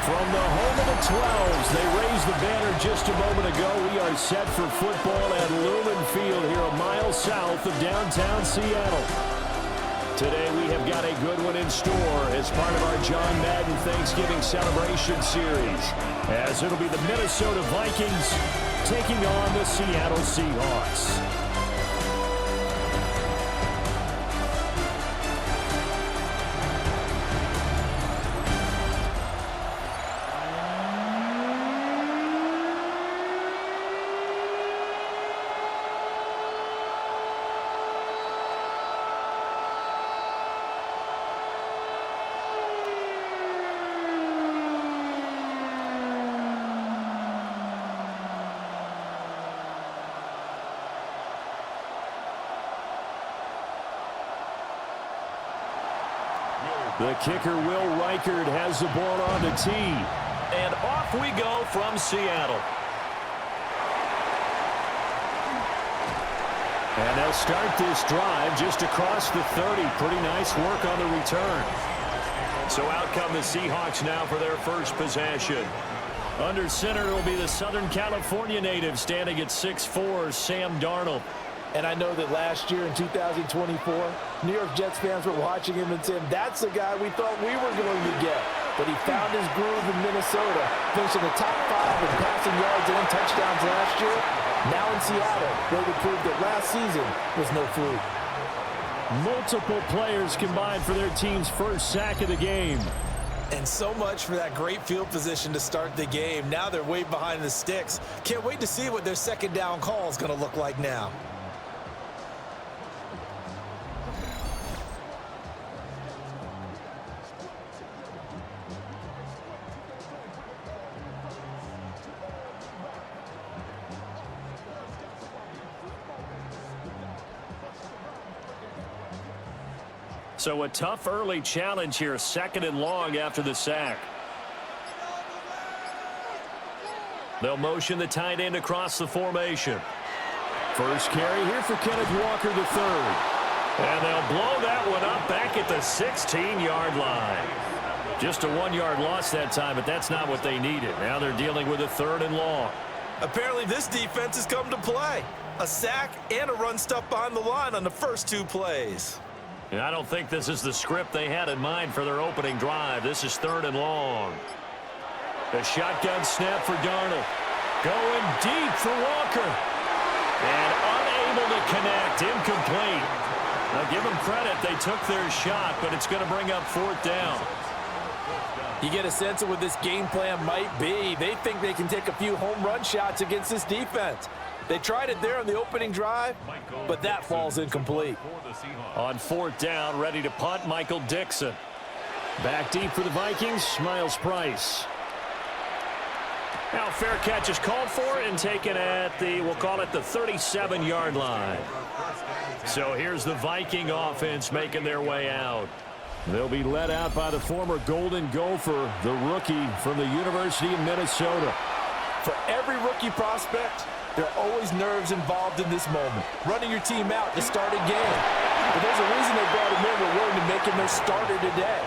From the home of the 12s, they raised the banner just a moment ago. We are set for football at Lumen Field here a mile south of downtown Seattle. Today we have got a good one in store as part of our John Madden Thanksgiving Celebration Series, as it'll be the Minnesota Vikings taking on the Seattle Seahawks. The kicker, Will Reichard, has the ball on the tee. And off we go from Seattle. And they'll start this drive just across the 30. Pretty nice work on the return. So out come the Seahawks now for their first possession. Under center will be the Southern California native standing at 6'4", Sam Darnold. And I know that last year in 2024, New York Jets fans were watching him and saying, that's the guy we thought we were going to get. But he found his groove in Minnesota, finishing the top 5 in passing yards and touchdowns last year. Now in Seattle, where we proved that last season was no fluke. Multiple players combined for their team's first sack of the game. And so much for that great field position to start the game. Now they're way behind the sticks. Can't wait to see what their second down call is going to look like now. So a tough early challenge here, 2nd and long after the sack. They'll motion the tight end across the formation. First carry here for Kenneth Walker III. And they'll blow that one up back at the 16-yard line. Just a 1-yard loss that time, but that's not what they needed. Now they're dealing with a 3rd and long. Apparently this defense has come to play. A sack and a run stuff behind the line on the first 2 plays. And I don't think this is the script they had in mind for their opening drive. This is 3rd and long. The shotgun snap for Darnold. Going deep for Walker. And unable to connect. Incomplete. Now give them credit. They took their shot, but it's going to bring up 4th down. You get a sense of what this game plan might be. They think they can take a few home run shots against this defense. They tried it there on the opening drive, but that falls incomplete. On 4th down, ready to punt, Michael Dixon. Back deep for the Vikings, Miles Price. Now fair catch is called for and taken at the, we'll call it the 37-yard line. So here's the Viking offense making their way out. They'll be led out by the former Golden Gopher, the rookie from the University of Minnesota. For every rookie prospect, there are always nerves involved in this moment. Running your team out to start a game. But there's a reason they brought him in. They're willing to make him their starter today.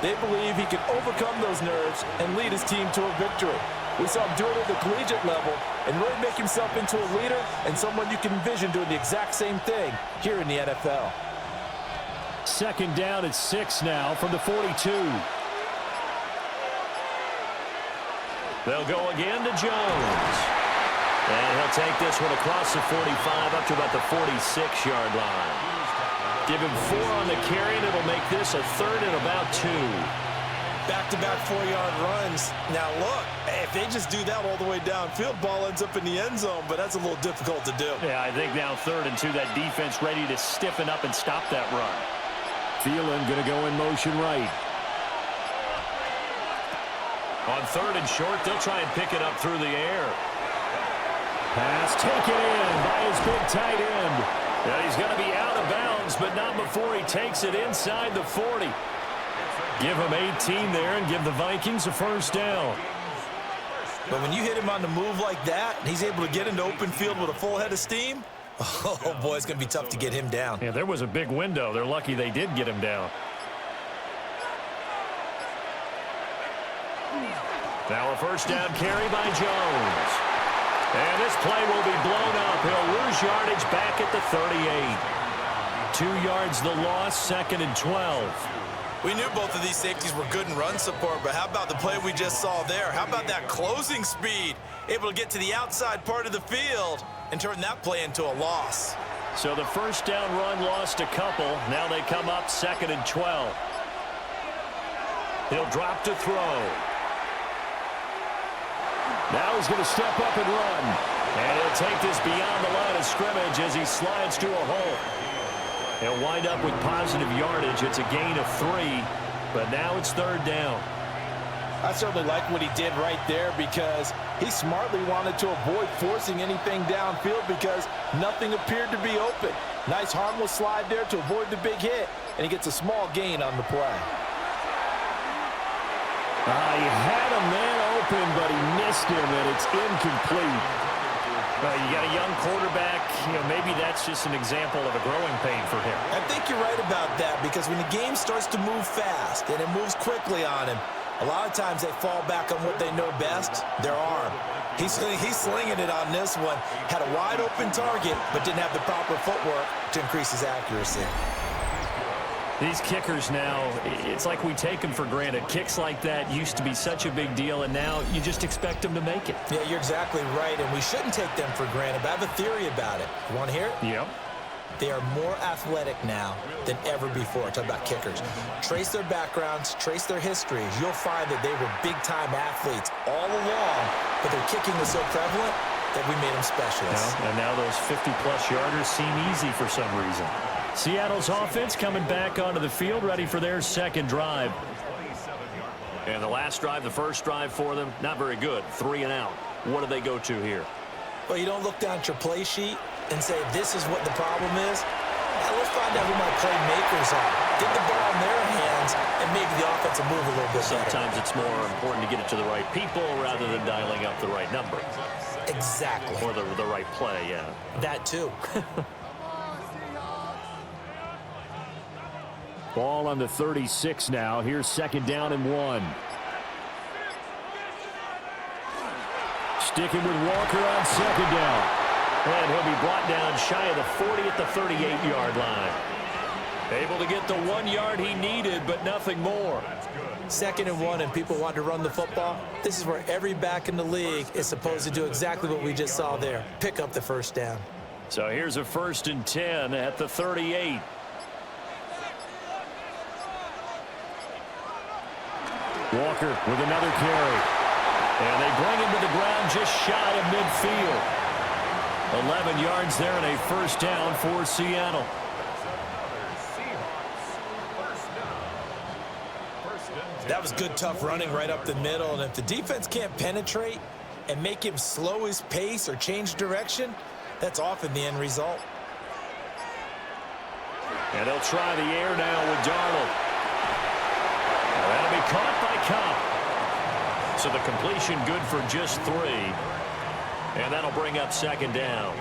They believe he can overcome those nerves and lead his team to a victory. We saw him do it at the collegiate level and really make himself into a leader and someone you can envision doing the exact same thing here in the NFL. 2nd down at 6 now from the 42. They'll go again to Jones. And he'll take this one across the 45 up to about the 46-yard line. Give him 4 on the carry, and it'll make this a 3rd and about 2. Back-to-back 4-yard runs. Now, look, if they just do that all the way downfield, ball ends up in the end zone, but that's a little difficult to do. Yeah, I think now 3rd and 2, that defense ready to stiffen up and stop that run. Thielen going to go in motion right. On 3rd and short, they'll try and pick it up through the air. Pass taken in by his big tight end. Yeah, he's going to be out of bounds, but not before he takes it inside the 40. Give him 18 there and give the Vikings a 1st down. But when you hit him on the move like that, and he's able to get into open field with a full head of steam, oh, boy, it's going to be tough to get him down. Yeah, there was a big window. They're lucky they did get him down. Now a first down carry by Jones. And this play will be blown up. He'll lose yardage back at the 38. 2 yards the loss, 2nd and 12. We knew both of these safeties were good in run support, but how about the play we just saw there? How about that closing speed? Able to get to the outside part of the field and turn that play into a loss. So the first down run lost a couple. Now they come up 2nd and 12. He'll drop to throw. Now he's going to step up and run. And he'll take this beyond the line of scrimmage as he slides to a hole. He'll wind up with positive yardage. It's a gain of 3, but now it's 3rd down. I certainly like what he did right there because he smartly wanted to avoid forcing anything downfield because nothing appeared to be open. Nice harmless slide there to avoid the big hit, and he gets a small gain on the play. He had a man open, but he missed him, and it's incomplete. You got a young quarterback. Maybe that's just an example of a growing pain for him. I think you're right about that because when the game starts to move fast and it moves quickly on him, a lot of times they fall back on what they know best, their arm. He's slinging it on this one. Had a wide open target, but didn't have the proper footwork to increase his accuracy. These kickers now, it's like we take them for granted. Kicks like that used to be such a big deal, and now you just expect them to make it. Yeah, you're exactly right, and we shouldn't take them for granted, but I have a theory about it. You want to hear it? Yep. They are more athletic now than ever before. Talk about kickers. Trace their backgrounds, trace their histories. You'll find that they were big-time athletes all along, but their kicking was so prevalent that we made them specialists. And now those 50-plus yarders seem easy for some reason. Seattle's offense coming back onto the field, ready for their 2nd drive. And the last drive, the first drive for them, not very good. 3 and out. What do they go to here? Well, you don't look down at your play sheet and say, this is what the problem is. Now, let's find out who my playmakers are. Get the ball in their hands, and maybe the offense will move a little bit Sometimes better. it's more important to get it to the right people rather than dialing up the right number. Exactly. Or the right play, yeah. That, too. Ball on the 36 now. Here's 2nd down and 1. Sticking with Walker on 2nd down. And he'll be brought down shy of the 40 at the 38-yard line. Able to get the 1 yard he needed, but nothing more. 2nd and 1, and people want to run the football. This is where every back in the league is supposed to do exactly what we just saw there. Pick up the first down. So here's a 1st and 10 at the 38. Walker with another carry. And they bring him to the ground just shy of midfield. 11 yards there and a 1st down for Seattle. That was good, tough running right up the middle. And if the defense can't penetrate and make him slow his pace or change direction, that's often the end result. And they'll try the air now with Darnold. That'll be caught by Cobb. So the completion good for just 3. And that'll bring up 2nd down.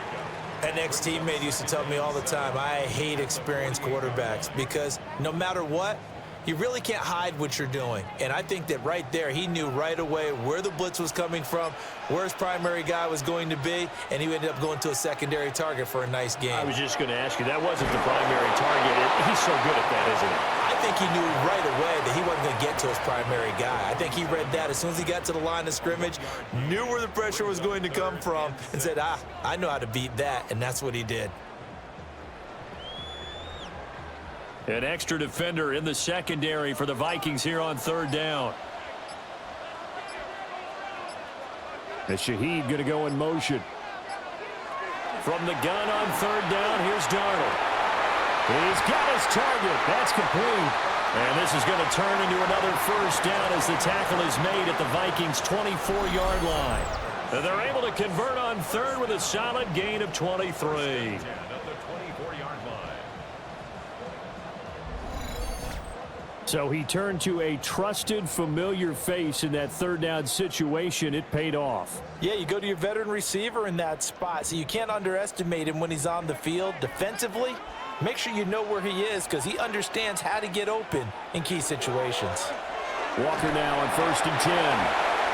An ex-teammate used to tell me all the time, I hate experienced quarterbacks because no matter what, you really can't hide what you're doing. And I think that right there, he knew right away where the blitz was coming from, where his primary guy was going to be, and he ended up going to a secondary target for a nice game. I was just going to ask you, that wasn't the primary target. He's so good at that, isn't he? I think he knew right away that he wasn't going to get to his primary guy. I think he read that as soon as he got to the line of scrimmage, knew where the pressure was going to come from, and said, I know how to beat that, and that's what he did. An extra defender in the secondary for the Vikings here on 3rd down. And Shaheed going to go in motion. From the gun on 3rd down, here's Darnold. He's got his target. That's complete. And this is going to turn into another 1st down as the tackle is made at the Vikings' 24-yard line. And they're able to convert on 3rd with a solid gain of 23. So he turned to a trusted, familiar face in that 3rd down situation. It paid off. Yeah, you go to your veteran receiver in that spot, so you can't underestimate him when he's on the field defensively. Make sure you know where he is because he understands how to get open in key situations. Walker now on 1st and 10.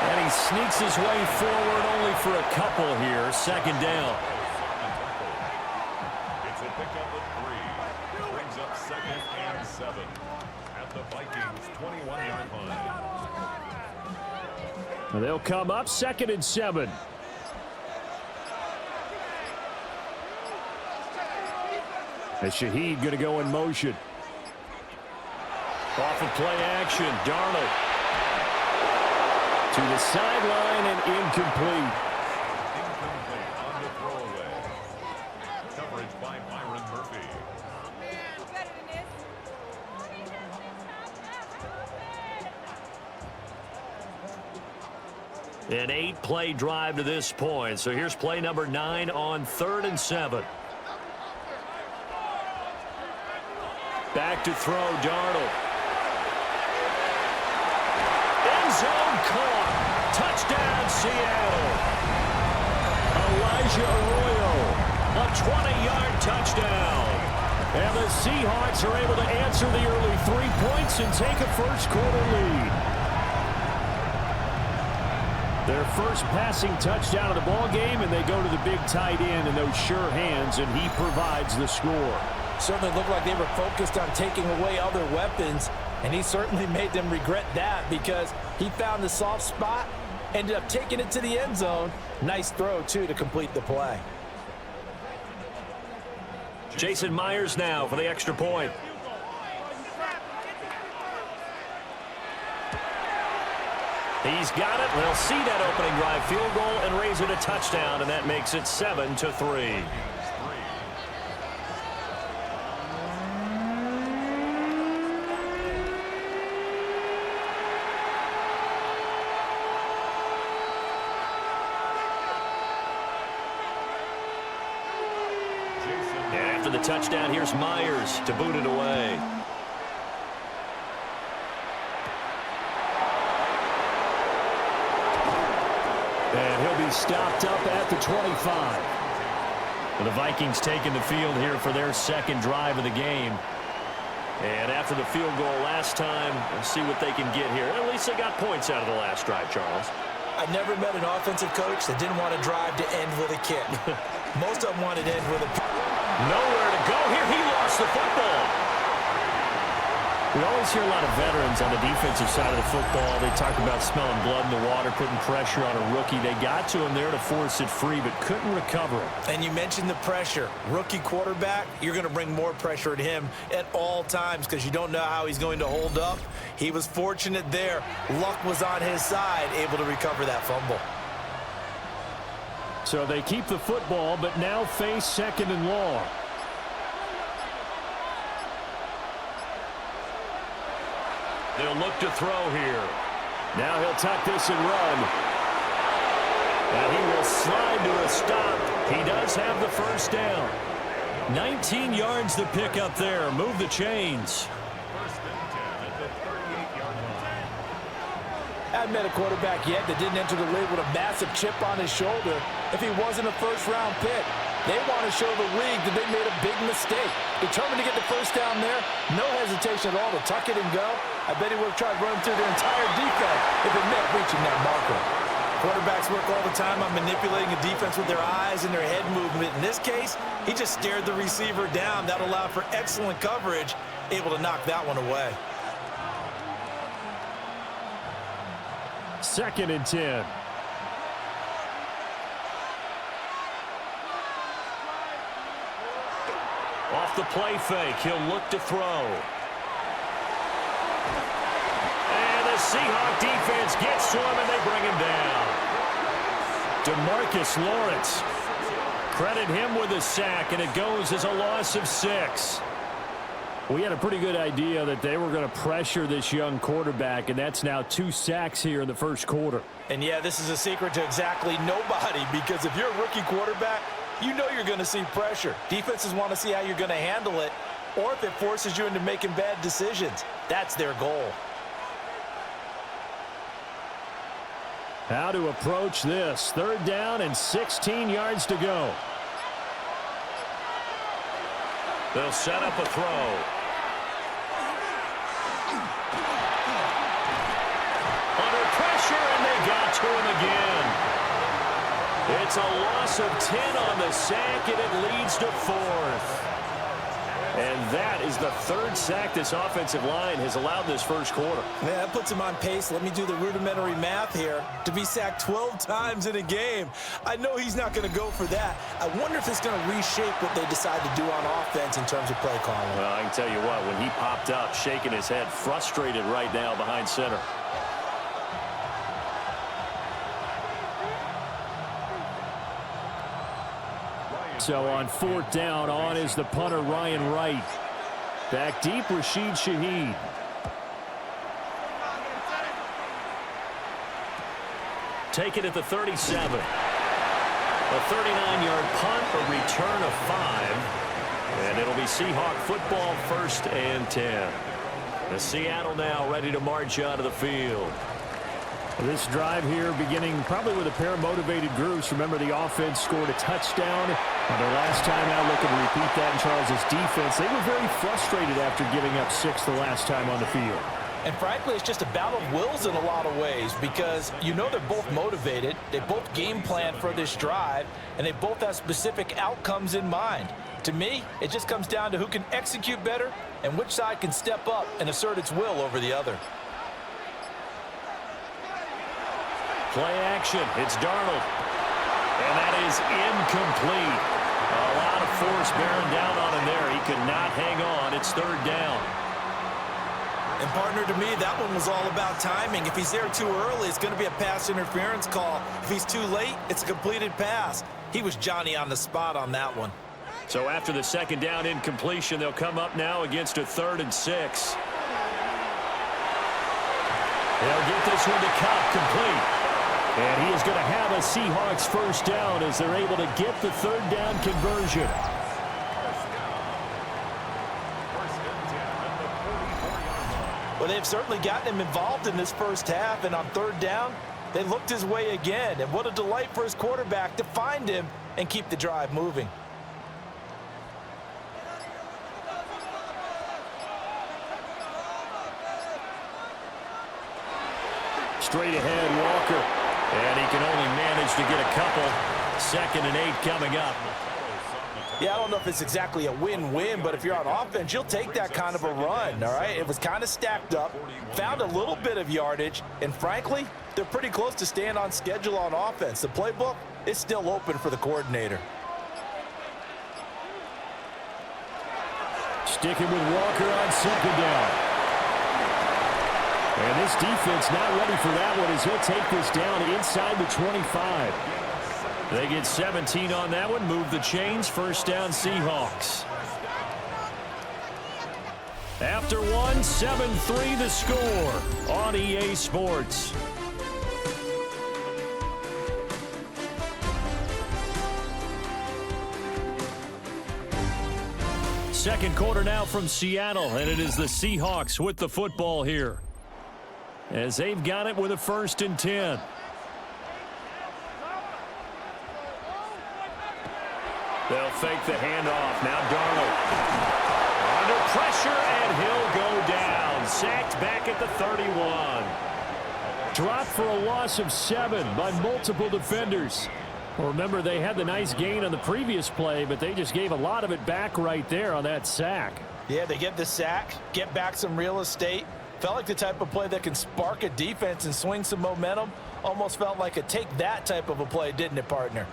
And he sneaks his way forward only for a couple here. Second down. It's a pickup of 3. Brings up 2nd and 7 at the Vikings 21-yard line. They'll come up 2nd and 7. As Shaheed going to go in motion. Off of play action, Darnold. To the sideline and incomplete. Incomplete on the throwaway. Coverage by Byron Murphy. An 8-play drive to this point. So here's play number 9 on 3rd and 7. Back to throw, Darnold. End zone caught. Touchdown, Seattle. Elijah Arroyo, a 20-yard touchdown. And the Seahawks are able to answer the early 3 points and take a first-quarter lead. Their first passing touchdown of the ball game, and they go to the big tight end in those sure hands, and he provides the score. Certainly looked like they were focused on taking away other weapons, and he certainly made them regret that because he found the soft spot, ended up taking it to the end zone. Nice throw, too, to complete the play. Jason Myers now for the extra point. He's got it. They'll see that opening drive field goal and raise it a touchdown, and that makes it 7-3. After the touchdown, here's Myers to boot it away. And he'll be stopped up at the 25. Well, the Vikings taking the field here for their second drive of the game. And after the field goal last time, we'll see what they can get here. At least they got points out of the last drive, Charles. I never met an offensive coach that didn't want to drive to end with a kick. Most of them wanted to end with a... Nowhere to go here. He lost the football. We always hear a lot of veterans on the defensive side of the football. They talk about smelling blood in the water, putting pressure on a rookie. They got to him there to force it free, but couldn't recover it. And you mentioned the pressure. Rookie quarterback, you're going to bring more pressure at him at all times because you don't know how he's going to hold up. He was fortunate there. Luck was on his side, able to recover that fumble. So they keep the football, but now face 2nd and long. They'll look to throw here. Now he'll tuck this and run. And he will slide to a stop. He does have the first down. 19 yards to pick up there. Move the chains. I haven't met a quarterback yet that didn't enter the league with a massive chip on his shoulder if he wasn't a first-round pick. They want to show the league that they made a big mistake. Determined to get the first down there, no hesitation at all to tuck it and go. I bet he would have tried running through their entire defense if it meant reaching that marker. Quarterbacks work all the time on manipulating a defense with their eyes and their head movement. In this case, he just stared the receiver down. That allowed for excellent coverage, able to knock that one away. 2nd and 10. Off the play fake, he'll look to throw. And the Seahawks defense gets to him, and they bring him down. DeMarcus Lawrence. Credit him with a sack, and it goes as a loss of 6. We had a pretty good idea that they were going to pressure this young quarterback, and that's now 2 sacks here in the first quarter. And, yeah, this is a secret to exactly nobody because if you're a rookie quarterback, you know you're going to see pressure. Defenses want to see how you're going to handle it or if it forces you into making bad decisions. That's their goal. How to approach this. 3rd down and 16 yards to go. They'll set up a throw. Under pressure, and they got to him again. It's a loss of 10 on the sack, and it leads to 4th. And that is the 3rd sack this offensive line has allowed this first quarter. Man, that puts him on pace. Let me do the rudimentary math here. To be sacked 12 times in a game. I know he's not going to go for that. I wonder if it's going to reshape what they decide to do on offense in terms of play calling. Well, I can tell you what, when he popped up, shaking his head, frustrated right now behind center. So on 4th down, on is the punter, Ryan Wright. Back deep, Rashid Shaheed. Take it at the 37. A 39-yard punt, a return of 5. And it'll be Seahawk football, 1st and 10. The Seattle now ready to march out of the field. This drive here beginning probably with a pair of motivated groups. Remember, the offense scored a touchdown on their last time out, looking to repeat that in Charles' defense. They were very frustrated after giving up 6 the last time on the field. And frankly, it's just a battle of wills in a lot of ways because you know they're both motivated. They both game plan for this drive, and they both have specific outcomes in mind. To me, it just comes down to who can execute better and which side can step up and assert its will over the other. Play action. It's Darnold. And that is incomplete. A lot of force bearing down on him there. He could not hang on. It's 3rd down. And partner, to me, that one was all about timing. If he's there too early, it's going to be a pass interference call. If he's too late, it's a completed pass. He was Johnny on the spot on that one. So after the 2nd down incompletion, they'll come up now against a 3rd and 6. They'll get this one to Cobb, complete. And he is going to have a Seahawks 1st down as they're able to get the 3rd down conversion. Well, they've certainly gotten him involved in this first half, and on 3rd down, they looked his way again. And what a delight for his quarterback to find him and keep the drive moving. Straight ahead, Walker. And he can only manage to get a couple. 2nd and 8 coming up. Yeah, I don't know if it's exactly a win-win, but if you're on offense, you'll take that kind of a run, all right? It was kind of stacked up, found a little bit of yardage, and frankly, they're pretty close to staying on schedule on offense. The playbook is still open for the coordinator. Sticking with Walker on 2nd down. And this defense not ready for that one as he'll take this down inside the 25. They get 17 on that one, move the chains, 1st down Seahawks. After one, 7-3 the score on EA Sports. Second quarter now from Seattle, and it is the Seahawks with the football here, as they've got it with a 1st and 10. They'll fake the handoff. Now Darnold under pressure, and he'll go down. Sacked back at the 31. Dropped for a loss of 7 by multiple defenders. Well, remember, they had the nice gain on the previous play, but they just gave a lot of it back right there on that sack. Yeah, they get the sack, get back some real estate. Felt like the type of play that can spark a defense and swing some momentum. Almost felt like a take that type of a play, didn't it, partner?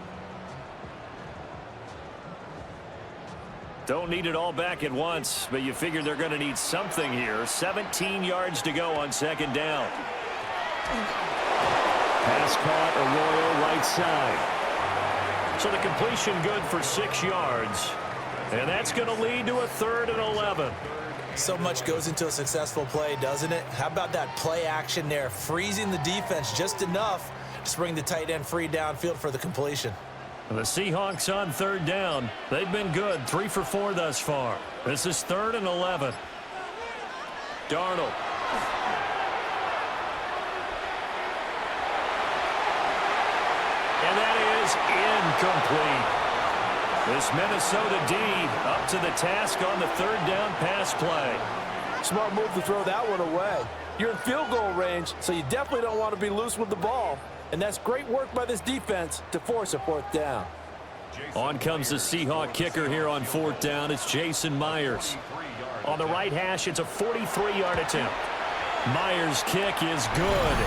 Don't need it all back at once, but you figure they're going to need something here. 17 yards to go on 2nd down. Pass caught, Arroyo right side. So the completion good for 6 yards. And that's going to lead to a 3rd and 11. So much goes into a successful play, doesn't it? How about that play action there, freezing the defense just enough to bring the tight end free downfield for the completion. The Seahawks on 3rd down. They've been good, 3 for 4 thus far. This is 3rd and 11. Darnold. And that is incomplete. This Minnesota D up to the task on the 3rd down pass play. Smart move to throw that one away. You're in field goal range, so you definitely don't want to be loose with the ball. And that's great work by this defense to force a fourth down. On comes the Seahawk kicker here on fourth down. It's Jason Myers. On the right hash, it's a 43-yard attempt. Myers' kick is good.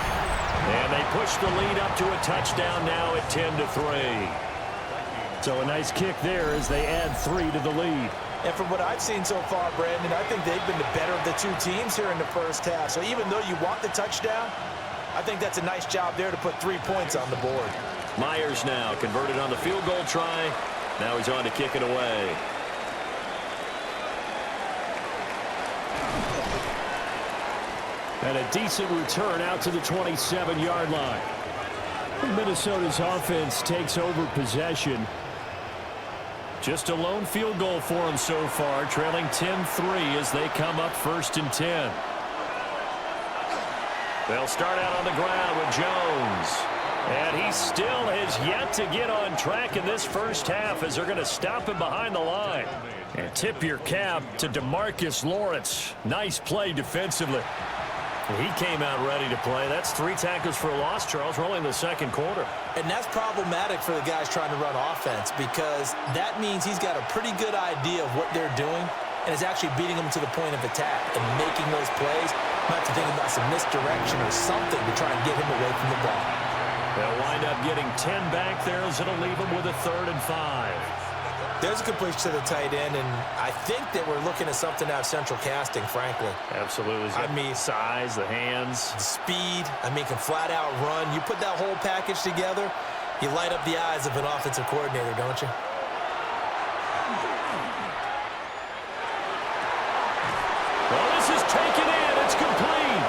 And they push the lead up to a touchdown now at 10-3. So a nice kick there as they add 3 to the lead. And from what I've seen so far, Brandon, I think they've been the better of the two teams here in the first half. So even though you want the touchdown, I think that's a nice job there to put 3 points on the board. Myers now converted on the field goal try. Now he's on to kick it away. And a decent return out to the 27-yard line. Minnesota's offense takes over possession. Just a lone field goal for them so far, trailing 10-3 as they come up 1st and 10. They'll start out on the ground with Jones. And he still has yet to get on track in this first half as they're going to stop him behind the line. And tip your cap to DeMarcus Lawrence. Nice play defensively. He came out ready to play. That's 3 tackles for a loss, Charles. We're only in the second quarter. And that's problematic for the guys trying to run offense because that means he's got a pretty good idea of what they're doing and is actually beating them to the point of attack and making those plays. Might have to think about some misdirection or something to try and get him away from the ball. They'll wind up getting 10 back there as it'll leave them with a 3rd and 5. There's a completion to the tight end, and I think that we're looking at something out of central casting, frankly. Absolutely. I mean, size, the hands. Speed. I mean, can flat out run. You put that whole package together, you light up the eyes of an offensive coordinator, don't you? Well, this is taken in. It's complete.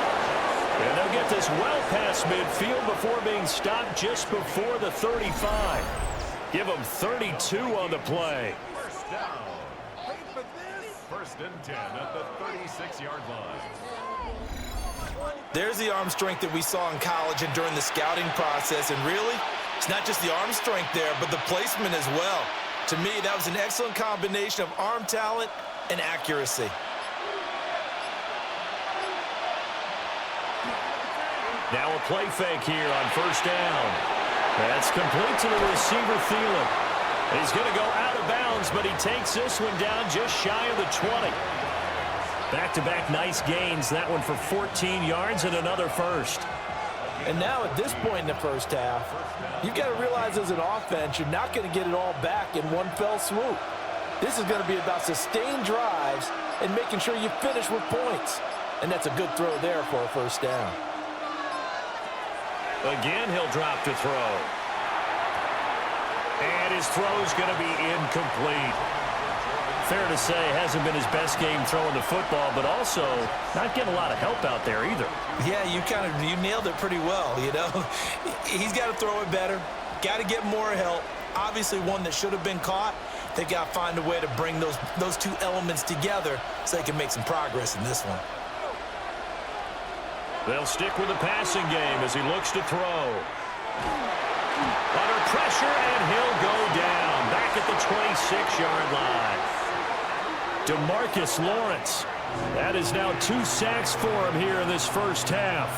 And they'll get this well past midfield before being stopped just before the 35. Give them 32 on the play. First down. Wait for this. 1st and 10 at the 36-yard line. There's the arm strength that we saw in college and during the scouting process. And really, it's not just the arm strength there, but the placement as well. To me, that was an excellent combination of arm talent and accuracy. Now a play fake here on 1st down. That's complete to the receiver, Thielen. He's going to go out of bounds, but he takes this one down just shy of the 20. Back-to-back nice gains. That one for 14 yards and another first. And now at this point in the first half, you've got to realize as an offense, you're not going to get it all back in one fell swoop. This is going to be about sustained drives and making sure you finish with points. And that's a good throw there for a 1st down. Again, he'll drop to throw. And his throw's going to be incomplete. Fair to say, hasn't been his best game throwing the football, but also not getting a lot of help out there either. Yeah, you nailed it pretty well, you know. He's got to throw it better. Got to get more help. Obviously one that should have been caught. They've got to find a way to bring those 2 elements together so they can make some progress in this one. They'll stick with the passing game as he looks to throw. Under pressure, and he'll go down. Back at the 26-yard line. DeMarcus Lawrence. That is now 2 sacks for him here in this first half.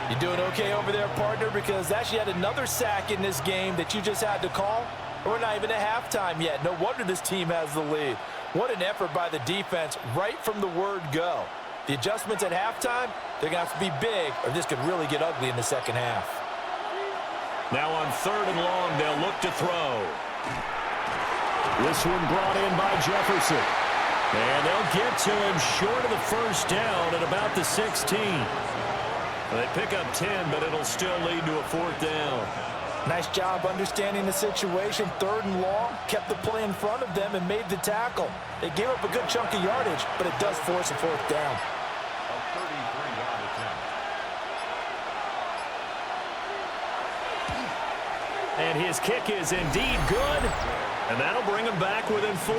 You doing okay over there, partner? Because that's yet another sack in this game that you just had to call. We're not even at halftime yet. No wonder this team has the lead. What an effort by the defense right from the word go. The adjustments at halftime, they're going to have to be big, or this could really get ugly in the second half. Now on 3rd and long, they'll look to throw. This one brought in by Jefferson. And they'll get to him short of the 1st down at about the 16. They pick up 10, but it'll still lead to a 4th down. Nice job understanding the situation. 3rd and long, kept the play in front of them and made the tackle. They gave up a good chunk of yardage, but it does force a 4th down. A 33-yard attempt. And his kick is indeed good, and that'll bring him back within 4.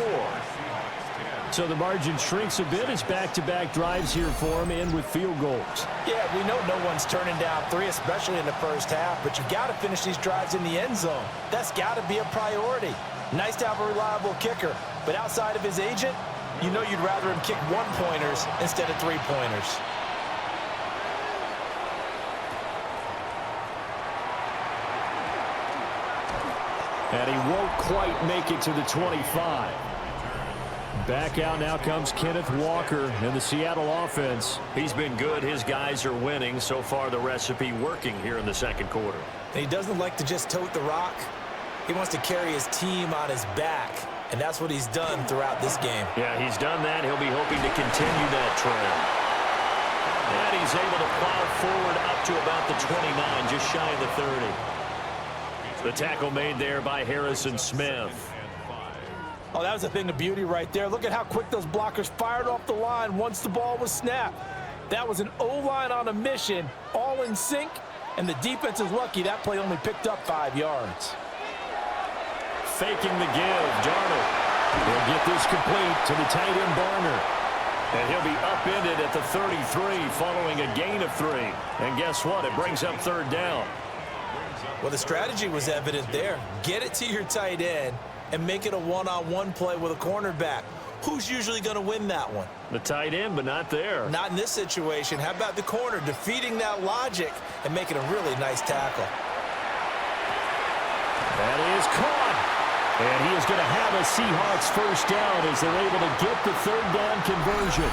So the margin shrinks a bit as back-to-back drives here for him, and with field goals. Yeah, we know no one's turning down 3, especially in the first half, but you've got to finish these drives in the end zone. That's got to be a priority. Nice to have a reliable kicker, but outside of his agent, you know you'd rather him kick 1-pointers instead of 3-pointers. And he won't quite make it to the 25. Back out now comes Kenneth Walker in the Seattle offense. He's been good. His guys are winning. So far, the recipe working here in the second quarter. And he doesn't like to just tote the rock. He wants to carry his team on his back. And that's what he's done throughout this game. Yeah, he's done that. He'll be hoping to continue that trend. And he's able to plow forward up to about the 29, just shy of the 30. The tackle made there by Harrison Smith. Oh, that was a thing of beauty right there. Look at how quick those blockers fired off the line once the ball was snapped. That was an O-line on a mission, all in sync, and the defense is lucky that play only picked up 5 yards. Faking the give, Darnold. He'll get this complete to the tight end Barner. And he'll be upended at the 33 following a gain of 3. And guess what? It brings up third down. Well, the strategy was evident there. Get it to your tight end and make it a one-on-one play with a cornerback. Who's usually going to win that one? The tight end, but not there. Not in this situation. How about the corner defeating that logic and making a really nice tackle? That is caught. And he is going to have a Seahawks first down as they're able to get the third down conversion.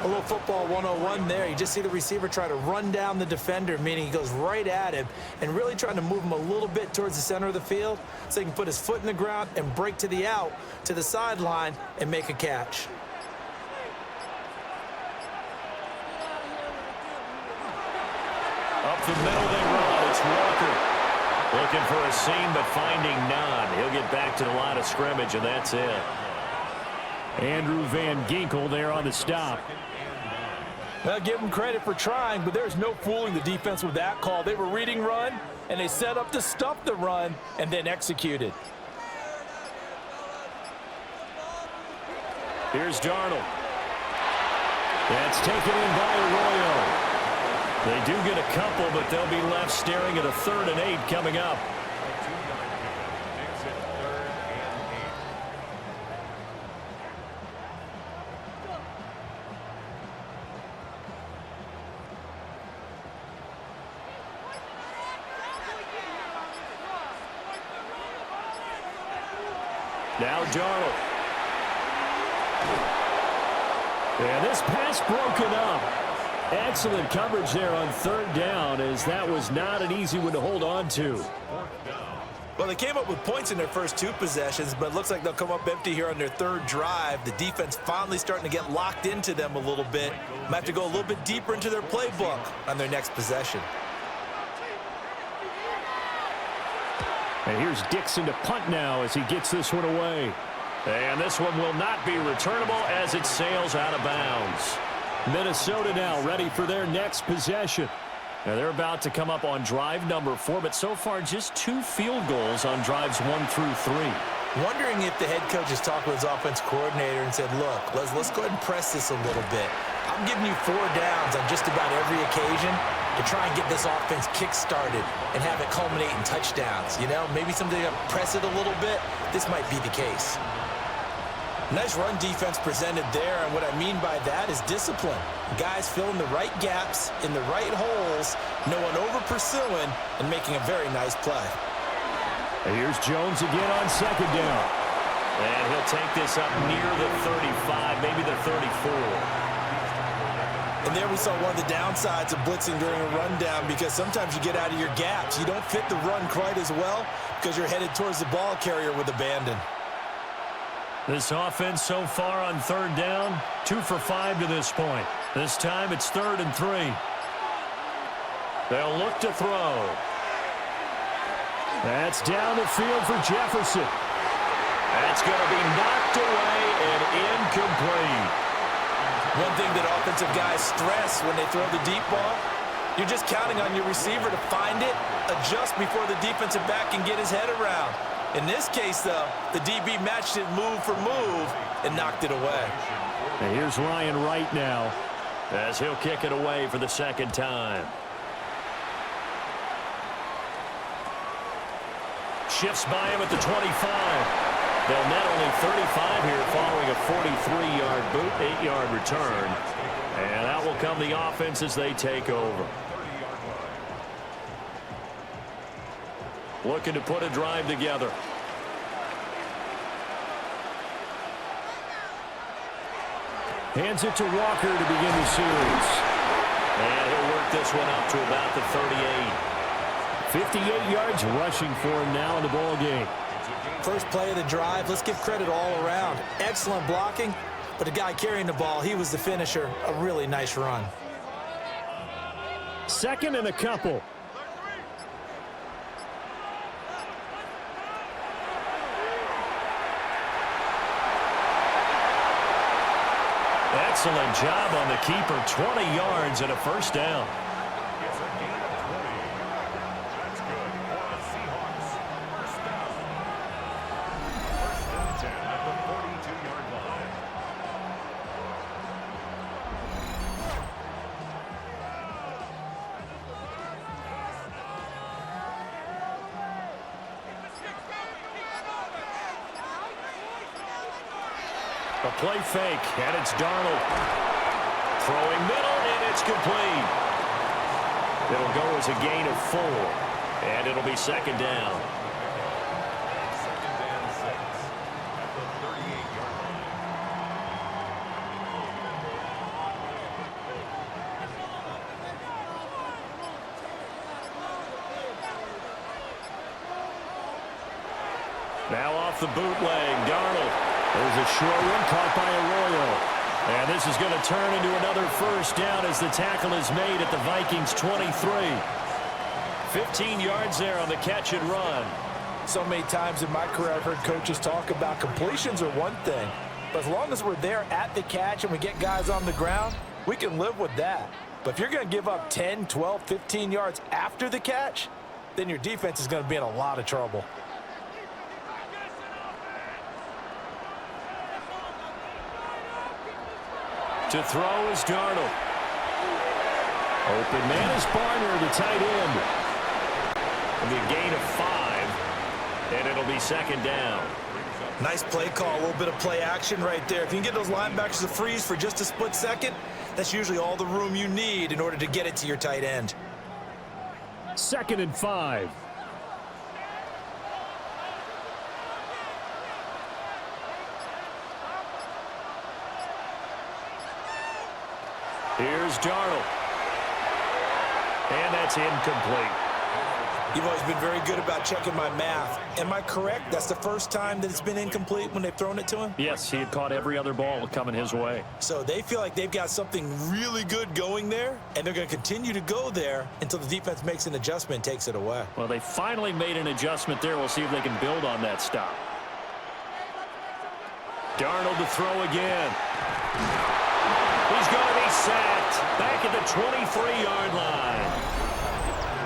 A little football 101 there. You just see the receiver try to run down the defender, meaning he goes right at him and really trying to move him a little bit towards the center of the field so he can put his foot in the ground and break to the out, to the sideline, and make a catch. Up the middle they run. It's Walker. Looking for a seam, but finding none. He'll get back to the line of scrimmage, and that's it. Andrew Van Ginkel there on the stop. Well, give him credit for trying, but there's no fooling the defense with that call. They were reading run, and they set up to stop the run and then executed. Here's Darnold. That's taken in by Arroyo. They do get a couple, but they'll be left staring at a 3rd and 8 coming up. Now Darnold. And this pass broken up. Excellent coverage there on third down, as that was not an easy one to hold on to. Well, they came up with points in their first 2 possessions, but it looks like they'll come up empty here on their 3rd drive. The defense finally starting to get locked into them a little bit. Might have to go a little bit deeper into their playbook on their next possession. And here's Dixon to punt now as he gets this one away. And this one will not be returnable as it sails out of bounds. Minnesota now ready for their next possession. Now they're about to come up on drive number 4, but so far just 2 field goals on drives 1 through 3. Wondering if the head coach has talked with his offense coordinator and said, look, let's go ahead and press this a little bit. I'm giving you 4 downs on just about every occasion to try and get this offense kick-started and have it culminate in touchdowns. You know, maybe someday you press it a little bit. This might be the case. Nice run defense presented there, and what I mean by that is discipline. Guys filling the right gaps in the right holes, no one over-pursuing, and making a very nice play. And here's Jones again on second down. And he'll take this up near the 35, maybe the 34. And there we saw one of the downsides of blitzing during a rundown, because sometimes you get out of your gaps. You don't fit the run quite as well because you're headed towards the ball carrier with abandon. This offense so far on third down, 2 for 5 to this point. This time it's 3rd and 3. They'll look to throw. That's down the field for Jefferson. That's going to be knocked away and incomplete. One thing that offensive guys stress when they throw the deep ball, you're just counting on your receiver to find it, adjust before the defensive back can get his head around. In this case, though, the DB matched it move for move and knocked it away. And here's Ryan Wright now, as he'll kick it away for the 2nd time. Shifts by him at the 25. They'll net only 35 here following a 43-yard boot, 8-yard return. And out will come the offense as they take over. looking to put a drive together. Hands it to Walker to begin the series. And he'll work this one up to about the 38. 58 yards rushing for him now in the ball game. First play of the drive, let's give credit all around. Excellent blocking, but the guy carrying the ball, he was the finisher. A really nice run. Second and a couple. Excellent job on the keeper. 20 yards and a first down. It's a gain of 20. That's good for the Seahawks. First down. First and 10 at the 42-yard line. A play fake, and it's Darnold. Throwing middle, and it's complete. It'll go as a gain of 4, and it'll be second down. Second and 6 at the 38-yard line. Now off the bootleg, Darnold. There's a short one caught by Arroyo. And this is going to turn into another first down as the tackle is made at the Vikings 23. 15 yards there on the catch and run. So many times in my career I've heard coaches talk about completions are one thing, but as long as we're there at the catch and we get guys on the ground, we can live with that. But if you're going to give up 10, 12, 15 yards after the catch, then your defense is going to be in a lot of trouble. To throw is Darnold. Open man is Barner, the tight end. It'll be a gain of 5, and it'll be second down. Nice play call, a little bit of play action right there. If you can get those linebackers to freeze for just a split second, that's usually all the room you need in order to get it to your tight end. Second and 5. Here's Darnold. And that's incomplete. You've always been very good about checking my math. Am I correct? That's the first time that it's been incomplete when they've thrown it to him? Yes, he had caught every other ball coming his way. So they feel like they've got something really good going there, and they're going to continue to go there until the defense makes an adjustment and takes it away. Well, they finally made an adjustment there. We'll see if they can build on that stop. Darnold to throw again. He's going to be sacked back at the 23-yard line.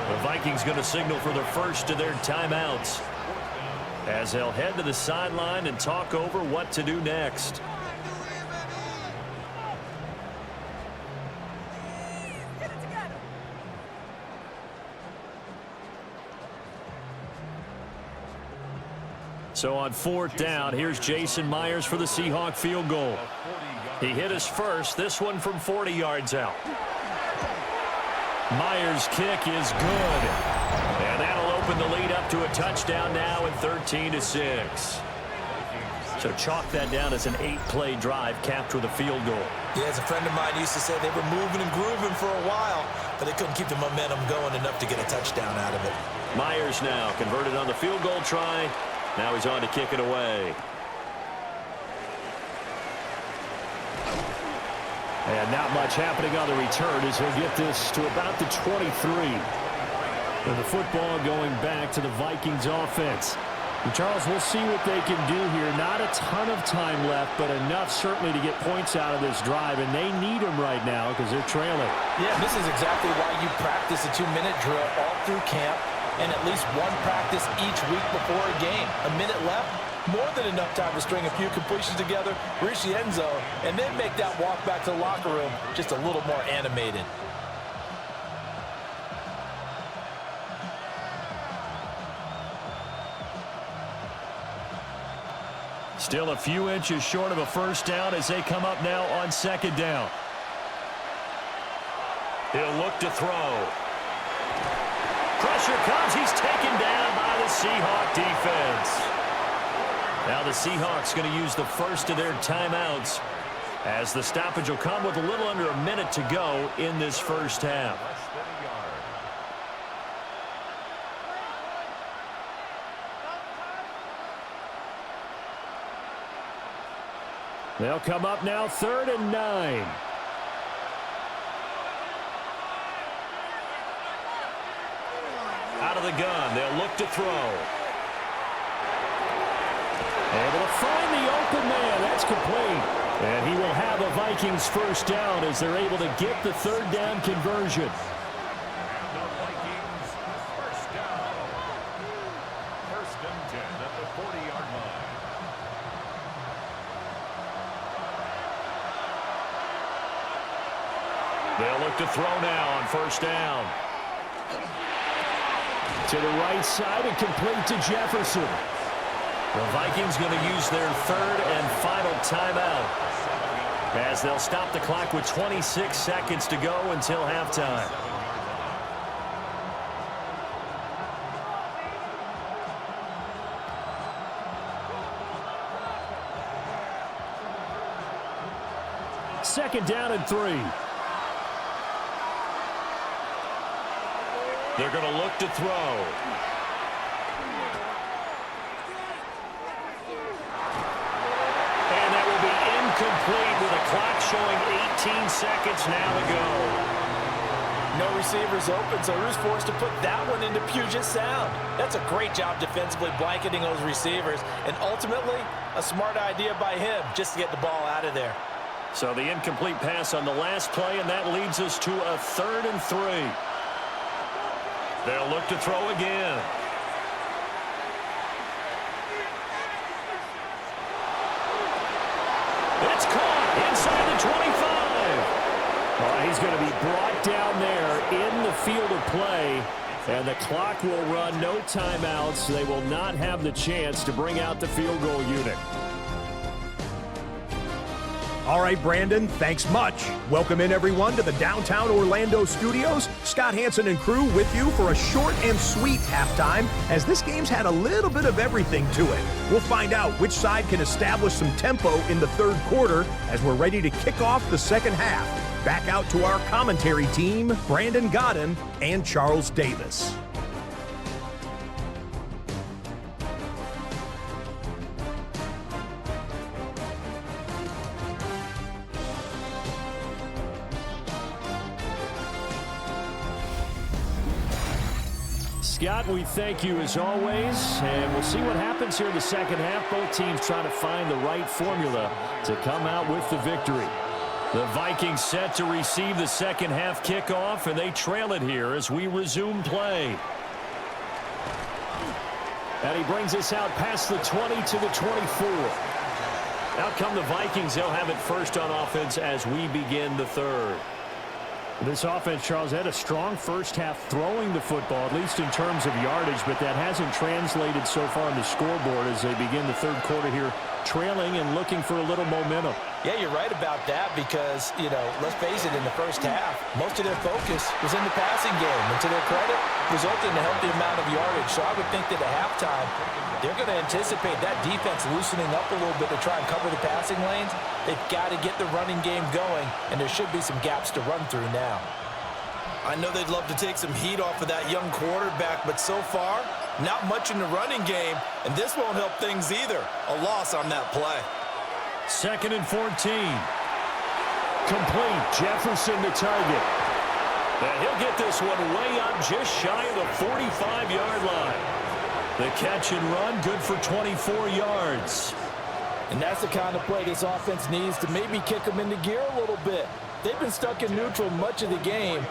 The Vikings going to signal for the first of their timeouts as they'll head to the sideline and talk over what to do next. So on fourth down, here's Jason Myers for the Seahawk field goal. He hit his first, this one from 40 yards out. Myers' kick is good. And that'll open the lead up to a touchdown now at 13-6. So chalk that down as an 8-play drive capped with a field goal. Yeah, as a friend of mine used to say, they were moving and grooving for a while, but they couldn't keep the momentum going enough to get a touchdown out of it. Myers now converted on the field goal try. Now he's on to kick it away. And not much happening on the return as he'll get this to about the 23. And the football going back to the Vikings offense. And Charles, we'll see what they can do here. Not a ton of time left, but enough certainly to get points out of this drive. And they need them right now because they're trailing. Yeah, this is exactly why you practice a 2-minute drill all through camp and at least one practice each week before a game. A minute left, more than enough time to string a few completions together, reach the end zone, and then make that walk back to the locker room just a little more animated. Still a few inches short of a first down as they come up now on second down. He'll look to throw. Pressure comes. He's taken down by the Seahawk defense. Now the Seahawks going to use the first of their timeouts as the stoppage will come with a little under a minute to go in this first half. They'll come up now 3rd and 9. Out of the gun, they'll look to throw. Able to find the open man. That's complete. And he will have a Vikings first down as they're able to get the 3rd down conversion. And the Vikings first down. 1st and 10 at the 40-yard line. They'll look to throw now on 1st down. To the right side and complete to Jefferson. The Vikings going to use their 3rd and final timeout as they'll stop the clock with 26 seconds to go until halftime. Second down and 3. They're going to look to throw. And that will be incomplete with a clock showing 18 seconds now to go. No receivers open, so Rue's forced to put that one into Puget Sound. That's a great job defensively blanketing those receivers, and ultimately a smart idea by him just to get the ball out of there. So the incomplete pass on the last play, and that leads us to a 3rd and 3. They'll look to throw again. It's caught inside the 25. He's going to be brought down there in the field of play, and the clock will run. No timeouts. They will not have the chance to bring out the field goal unit. All right, Brandon, thanks much. Welcome in, everyone, to the downtown Orlando studios. Scott Hansen and crew with you for a short and sweet halftime, as this game's had a little bit of everything to it. We'll find out which side can establish some tempo in the 3rd quarter as we're ready to kick off the 2nd half. Back out to our commentary team, Brandon Godden and Charles Davis. Scott, we thank you as always, and we'll see what happens here in the 2nd half. Both teams trying to find the right formula to come out with the victory. The Vikings set to receive the 2nd half kickoff, and they trail it here as we resume play. And he brings us out past the 20 to the 24. Out come the Vikings. They'll have it first on offense as we begin the 3rd. This offense, Charles, had a strong first half throwing the football, at least in terms of yardage, but that hasn't translated so far on the scoreboard as they begin the 3rd quarter here, trailing and looking for a little momentum. Yeah, you're right about that because, let's face it, in the first half, most of their focus was in the passing game. And to their credit, resulted in a healthy amount of yardage. So I would think that at halftime, they're going to anticipate that defense loosening up a little bit to try and cover the passing lanes. They've got to get the running game going, and there should be some gaps to run through now. I know they'd love to take some heat off of that young quarterback, but so far, not much in the running game, and this won't help things either. A loss on that play. 2nd and 14. Complete. Jefferson to target. And he'll get this one way up just shy of the 45-yard line. The catch and run, good for 24 yards. And that's the kind of play this offense needs to maybe kick them into gear a little bit. They've been stuck in neutral much of the game.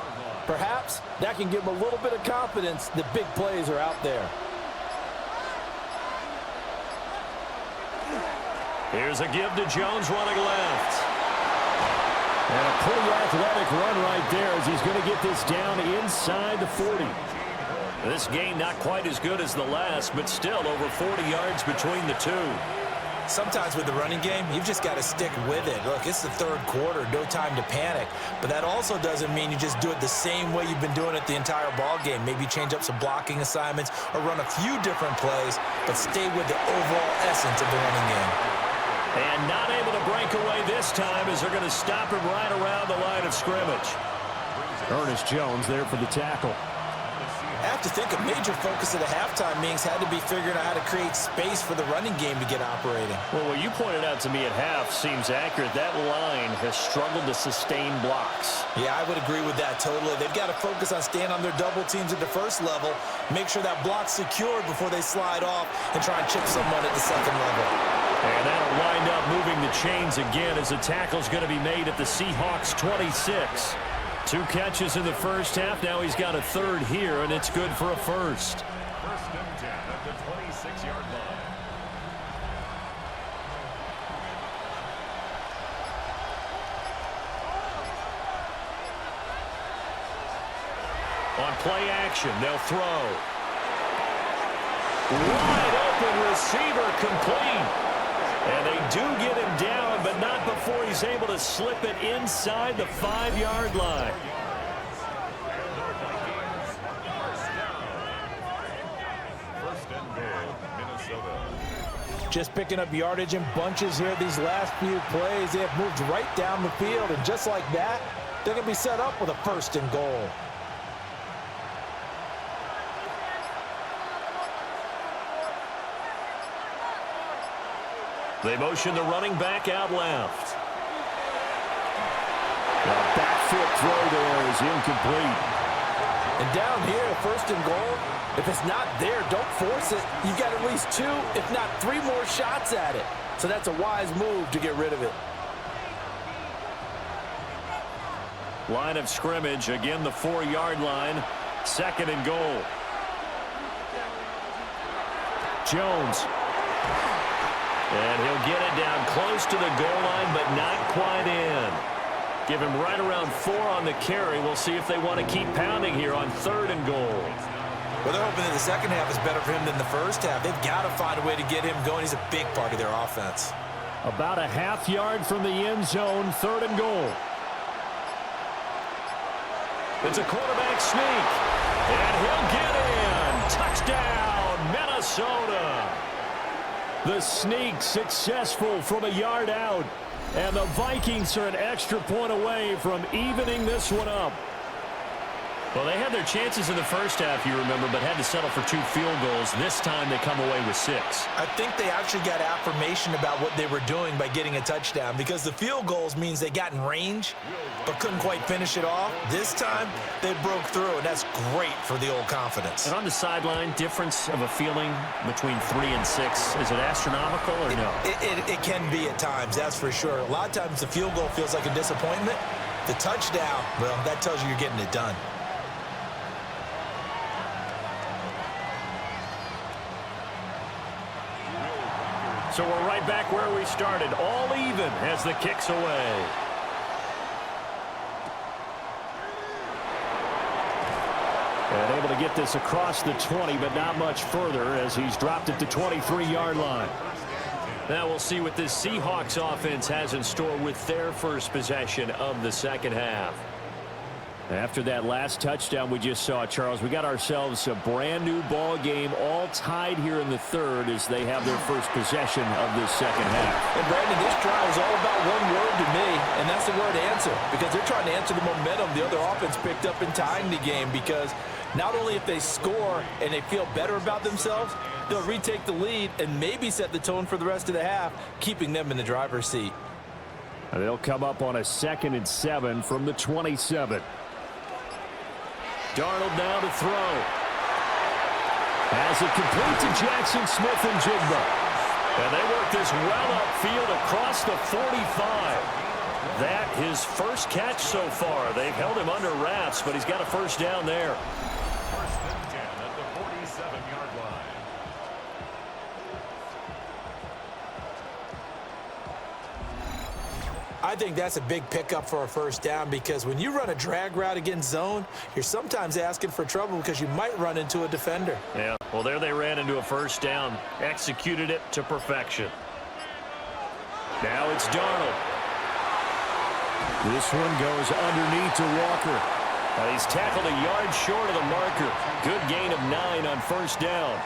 Perhaps that can give them a little bit of confidence that big plays are out there. Here's a give to Jones running left. And a pretty athletic run right there as he's going to get this down inside the 40. This game not quite as good as the last, but still over 40 yards between the two. Sometimes with the running game, you've just got to stick with it. Look, it's the third quarter, no time to panic. But that also doesn't mean you just do it the same way you've been doing it the entire ball game. Maybe change up some blocking assignments or run a few different plays, but stay with the overall essence of the running game. And not able to break away this time as they're going to stop him right around the line of scrimmage. Ernest Jones there for the tackle. I have to think a major focus at the halftime meetings had to be figuring out how to create space for the running game to get operating. Well, what you pointed out to me at half seems accurate. That line has struggled to sustain blocks. Yeah, I would agree with that totally. They've got to focus on staying on their double teams at the first level, make sure that block's secured before they slide off and try and chip someone at the second level. And that'll wind up moving the chains again as the tackle's going to be made at the Seahawks 26. 2 catches in the first half. Now he's got a third here, and it's good for a first. 1st and 10 at the 26-yard line. On play action, they'll throw. Wide open receiver complete. And they do get him down, but not before he's able to slip it inside the 5-yard line. First and goal, Minnesota. Just picking up yardage in bunches here these last few plays. They have moved right down the field, and just like that, they're going to be set up with a 1st and goal. They motion the running back out left. The back foot throw there is incomplete. And down here, 1st and goal, if it's not there, don't force it. You've got at least 2, if not 3 more shots at it. So that's a wise move to get rid of it. Line of scrimmage, again the 4-yard line. 2nd and goal. Jones. And he'll get it down close to the goal line, but not quite in. Give him right around 4 on the carry. We'll see if they want to keep pounding here on 3rd and goal. Well, they're hoping that the second half is better for him than the first half. They've got to find a way to get him going. He's a big part of their offense. About a half yard from the end zone, 3rd and goal. It's a quarterback sneak. And he'll get in. Touchdown, Minnesota. The sneak successful from a yard out. And the Vikings are an extra point away from evening this one up. Well, they had their chances in the first half, you remember, but had to settle for 2 field goals. This time they come away with 6. I think they actually got affirmation about what they were doing by getting a touchdown, because the field goals means they got in range but couldn't quite finish it off. This time they broke through, and that's great for the old confidence. And on the sideline, difference of a feeling between 3 and 6, is it astronomical or no? It can be at times, that's for sure. A lot of times the field goal feels like a disappointment. The touchdown, well, that tells you you're getting it done. So we're right back where we started, all even as the kick's away. And able to get this across the 20, but not much further as he's dropped it to 23-yard line. Now we'll see what this Seahawks offense has in store with their first possession of the second half. After that last touchdown we just saw, Charles, we got ourselves a brand new ball game, all tied here in the 3rd as they have their first possession of this second half. And Brandon, this drive is all about one word to me, and that's the word answer, because they're trying to answer the momentum the other offense picked up in tying the game, because not only if they score and they feel better about themselves, they'll retake the lead and maybe set the tone for the rest of the half, keeping them in the driver's seat. And they'll come up on a 2nd and 7 from the 27. Darnold now to throw. Has it complete to Jackson Smith-Njigba. And they work this well upfield across the 45. That his first catch so far. They've held him under wraps, but he's got a first down there. 1st and 10 at the 47-yard line. I think that's a big pickup for a first down, because when you run a drag route against zone, you're sometimes asking for trouble because you might run into a defender. Yeah, well, there they ran into a first down. Executed it to perfection. Now it's Darnold. This one goes underneath to Walker. He's tackled a yard short of the marker. Good gain of 9 on first down.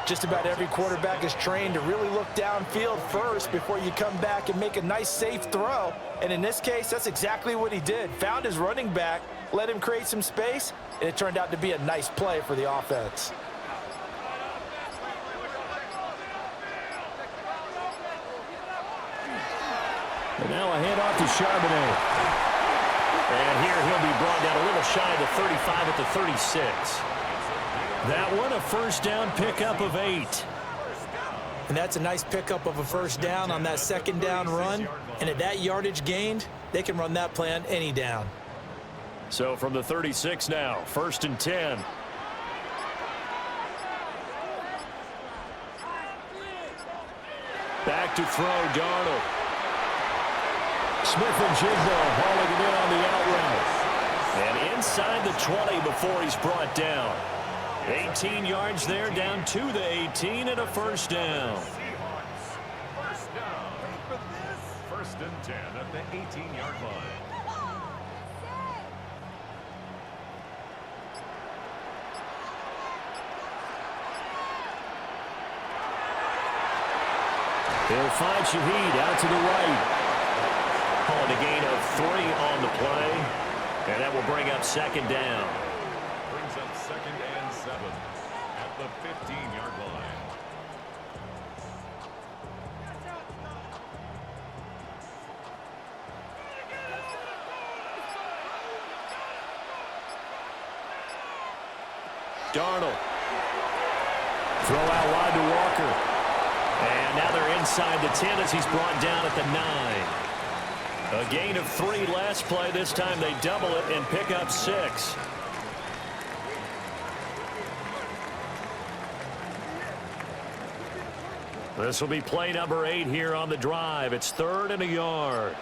Just about every quarterback is trained to really look downfield first before you come back and make a nice, safe throw. And in this case, that's exactly what he did. Found his running back, let him create some space, and it turned out to be a nice play for the offense. And now a handoff to Charbonnet. And here he'll be brought down a little shy of the 35 at the 36. That one, a first down pickup of 8. And that's a nice pickup of a first down on that second down run. And at that yardage gained, they can run that play on any down. So from the 36 now, 1st and 10. Back to throw, Darnold. Smith and Jigbo hauling it in on the out route. And inside the 20 before he's brought down. 18 yards there, down to the 18 and a first down. First down. 1st and 10 at the 18-yard line. He'll find Shaheed out to the right. Calling a gain of 3 on the play. And that will bring up 2nd down. Brings up 2nd and 7 at the 15-yard line. Darnold. Throw out wide to Walker. And now they're inside the 10 as he's brought down at the 9. A gain of 3 last play. This time they double it and pick up 6. This will be play number 8 here on the drive. It's 3rd and a yard.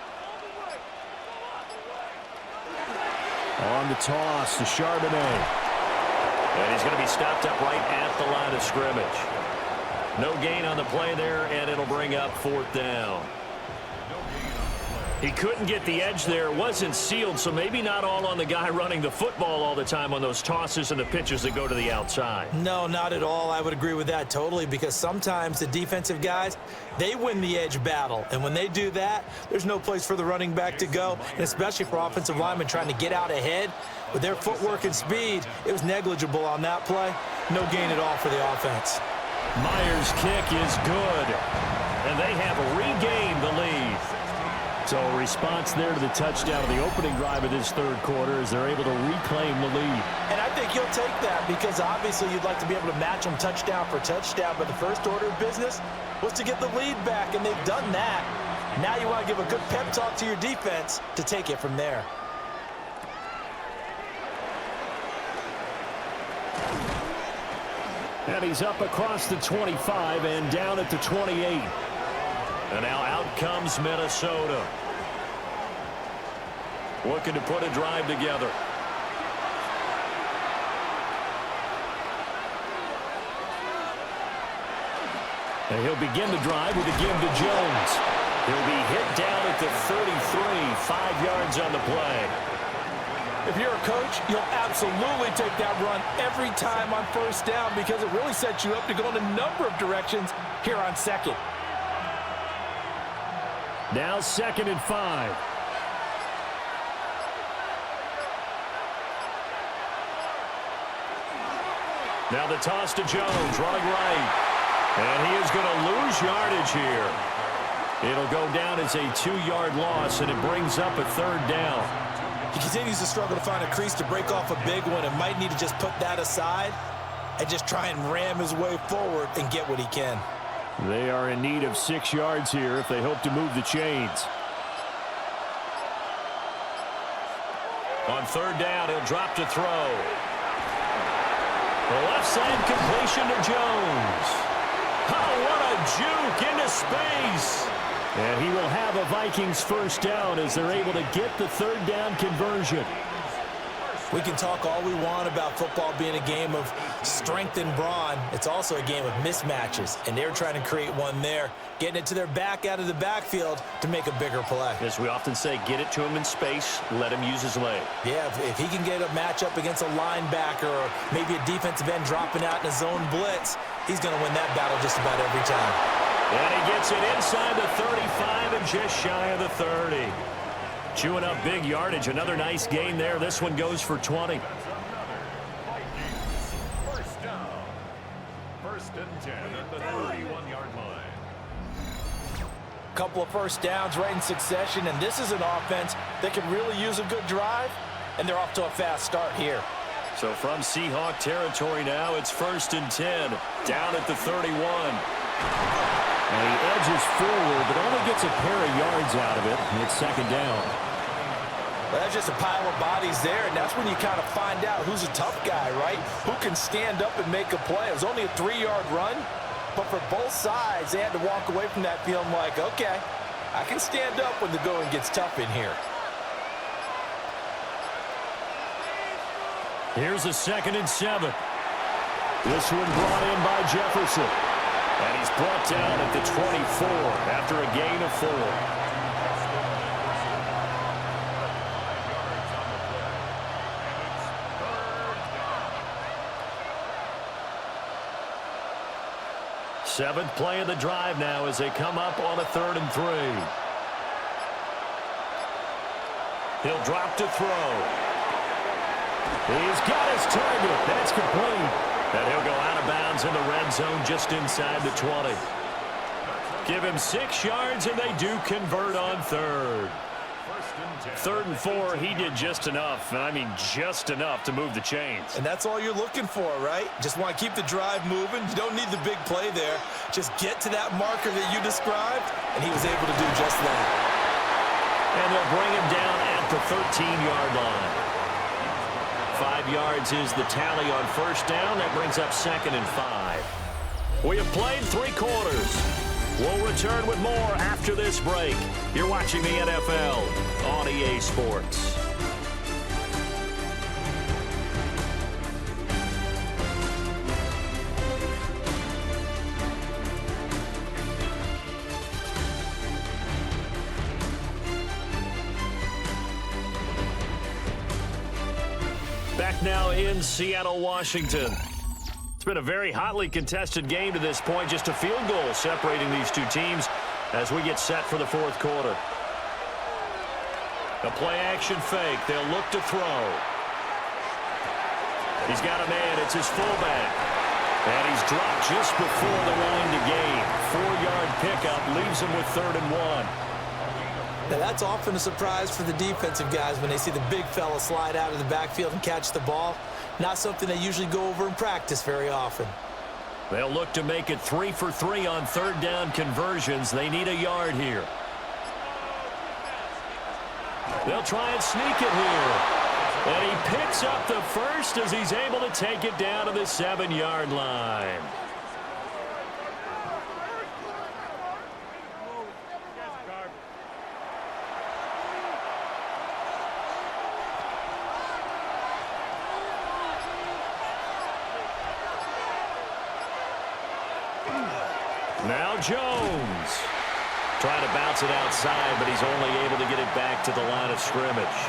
On the toss to Charbonnet. And he's going to be stopped up right at the line of scrimmage. No gain on the play there, and it'll bring up 4th down. He couldn't get the edge there. Wasn't sealed, so maybe not all on the guy running the football all the time on those tosses and the pitches that go to the outside. No, not at all. I would agree with that totally, because sometimes the defensive guys, they win the edge battle. And when they do that, there's no place for the running back to go, and especially for offensive linemen trying to get out ahead. With their footwork and speed, it was negligible on that play. No gain at all for the offense. Myers' kick is good, and they have regained the lead. So a response there to the touchdown of the opening drive of this 3rd quarter as they're able to reclaim the lead. And I think you'll take that, because obviously you'd like to be able to match them touchdown for touchdown, but the first order of business was to get the lead back, and they've done that. Now you want to give a good pep talk to your defense to take it from there. And he's up across the 25 and down at the 28. And now out comes Minnesota. Looking to put a drive together. And he'll begin the drive with a give to Jones. He'll be hit down at the 33, 5 yards on the play. If you're a coach, you'll absolutely take that run every time on first down, because it really sets you up to go in a number of directions here on 2nd. Now 2nd and 5. Now the toss to Jones, running right. And he is going to lose yardage here. It'll go down as a 2-yard loss, and it brings up a 3rd down. He continues to struggle to find a crease to break off a big one, and might need to just put that aside and just try and ram his way forward and get what he can. They are in need of 6 yards here if they hope to move the chains. On 3rd down, he'll drop to throw. The left side completion to Jones. Oh, what a juke into space. And he will have a Vikings first down as they're able to get the 3rd down conversion. We can talk all we want about football being a game of strength and brawn. It's also a game of mismatches, and they're trying to create one there, getting it to their back out of the backfield to make a bigger play. As we often say, get it to him in space, let him use his leg. Yeah, if he can get a matchup against a linebacker or maybe a defensive end dropping out in a zone blitz, he's going to win that battle just about every time. And he gets it inside the 35 and just shy of the 30. Chewing up big yardage. Another nice gain there. This one goes for 20. First down. First and 10 at the 31-yard line. Couple of first downs right in succession, and this is an offense that can really use a good drive, and they're off to a fast start here. So from Seahawk territory now, it's first and 10. Down at the 31. And he edges forward, but only gets a pair of yards out of it, and it's second down. Well, that's just a pile of bodies there, and that's when you kind of find out who's a tough guy, right? Who can stand up and make a play. It was only a 3-yard run, but for both sides, they had to walk away from that feeling like, okay, I can stand up when the going gets tough in here. Here's a 2nd and 7. This one brought in by Jefferson. And he's brought down at the 24 after a gain of 4. Seventh play of the drive now as they come up on a 3rd and 3. He'll drop to throw. He's got his target. That's complete. And he'll go out of bounds in the red zone just inside the 20. Give him 6 yards, and they do convert on 3rd. 3rd and 4, he did just enough, and I mean just enough to move the chains. And that's all you're looking for, right? Just want to keep the drive moving. You don't need the big play there. Just get to that marker that you described, and he was able to do just that. And they'll bring him down at the 13-yard line. 5 yards is the tally on first down. That brings up 2nd and 5. We have played 3 quarters. We'll return with more after this break. You're watching the NFL on EA Sports. Back now in Seattle, Washington. It's been a very hotly contested game to this point. Just a field goal separating these two teams as we get set for the 4th quarter. A play-action fake. They'll look to throw. He's got a man. It's his fullback. And he's dropped just before the line to gain. 4-yard pickup leaves him with 3rd and 1. Now, that's often a surprise for the defensive guys when they see the big fella slide out of the backfield and catch the ball. Not something they usually go over in practice very often. They'll look to make it 3 for 3 on 3rd down conversions. They need a yard here. They'll try and sneak it here. And he picks up the first as he's able to take it down to the 7-yard line. Now Jones. Trying to bounce it outside, but he's only able to get it back to the line of scrimmage.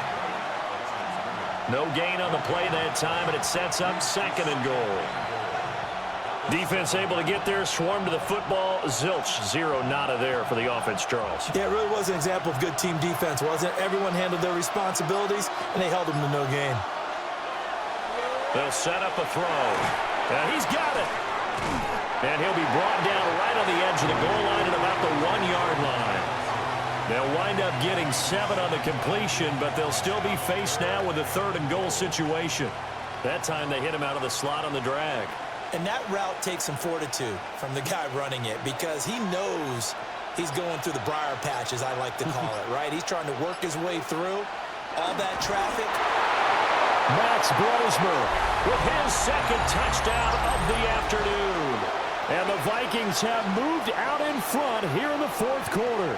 No gain on the play that time, and it sets up 2nd and goal. Defense able to get there, swarm to the football. Zilch, 0 nada there for the offense, Charles. Yeah, it really was an example of good team defense, wasn't it? Everyone handled their responsibilities, and they held them to no gain. They'll set up a throw. And he's got it. And he'll be brought down right on the edge of the goal line at about the 1-yard line. They'll wind up getting 7 on the completion, but they'll still be faced now with a 3rd and goal situation. That time they hit him out of the slot on the drag. And that route takes some fortitude from the guy running it because he knows he's going through the briar patch, as I like to call it, right? He's trying to work his way through all that traffic. Max Brosmer with his 2nd touchdown of the afternoon. And the Vikings have moved out in front here in the 4th quarter.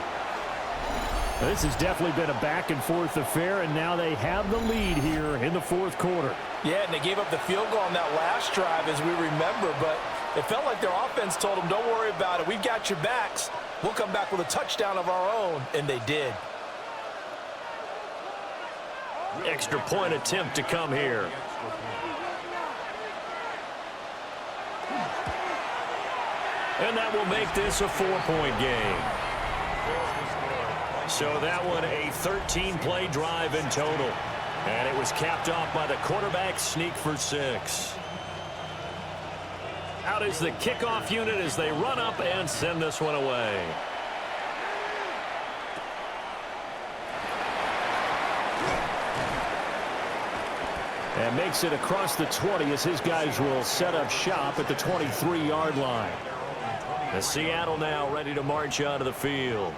This has definitely been a back-and-forth affair, and now they have the lead here in the fourth quarter. Yeah, and they gave up the field goal on that last drive, as we remember, but it felt like their offense told them, don't worry about it. We've got your backs. We'll come back with a touchdown of our own, and they did. Extra point attempt to come here. And that will make this a 4-point game. So that one a 13-play drive in total. And it was capped off by the quarterback sneak for 6. Out is the kickoff unit as they run up and send this one away. And makes it across the 20 as his guys will set up shop at the 23-yard line. The Seattle now ready to march onto the field.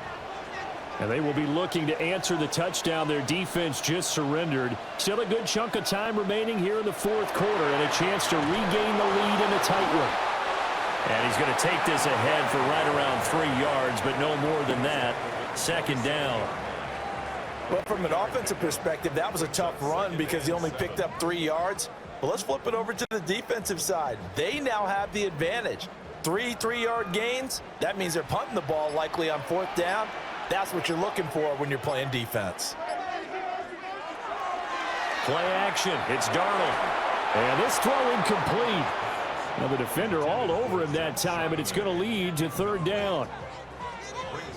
And they will be looking to answer the touchdown their defense just surrendered. Still a good chunk of time remaining here in the fourth quarter and a chance to regain the lead in a tight one. And he's going to take this ahead for right around 3 yards, but no more than that. Second down. Well, from an offensive perspective, that was a tough run because he only picked up 3 yards. But let's flip it over to the defensive side. They now have the advantage. 3 3-yard gains, that means they're punting the ball likely on fourth down. That's what you're looking for when you're playing defense. Play action. It's Darnold. And this throw incomplete. Now the defender all over him that time, and it's going to lead to third down.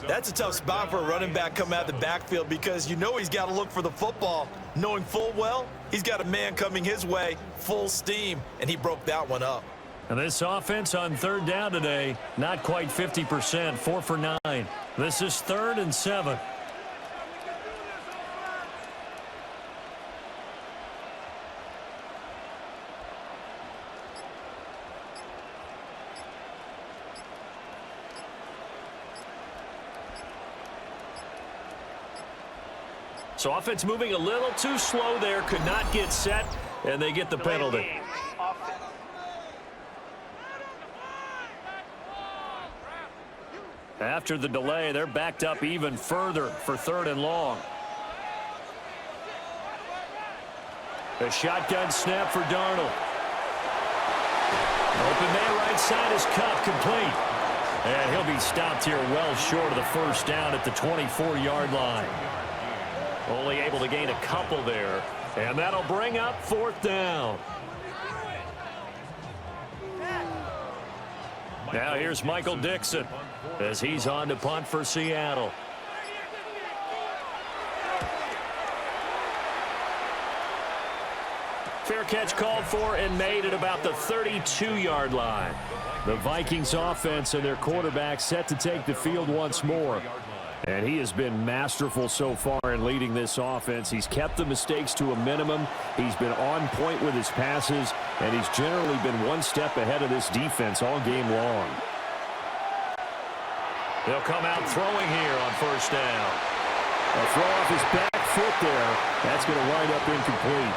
That's a tough spot for a running back coming out of the backfield because you know he's got to look for the football, knowing full well he's got a man coming his way, full steam, and he broke that one up. And this offense on third down today, not quite 50%, 4 for 9. This is 3rd and 7. So offense moving a little too slow there, could not get set, and they get the penalty. After the delay, they're backed up even further for 3rd and long. The shotgun snap for Darnold. Open man right side is cut, complete. And he'll be stopped here well short of the first down at the 24-yard line. Only able to gain a couple there. And that'll bring up 4th down. Now here's Michael Dixon as he's on to punt for Seattle. Fair catch called for and made at about the 32-yard line. The Vikings offense and their quarterback set to take the field once more. And he has been masterful so far in leading this offense. He's kept the mistakes to a minimum. He's been on point with his passes, and he's generally been one step ahead of this defense all game long. They'll come out throwing here on first down. A throw off his back foot there. That's going to wind up incomplete.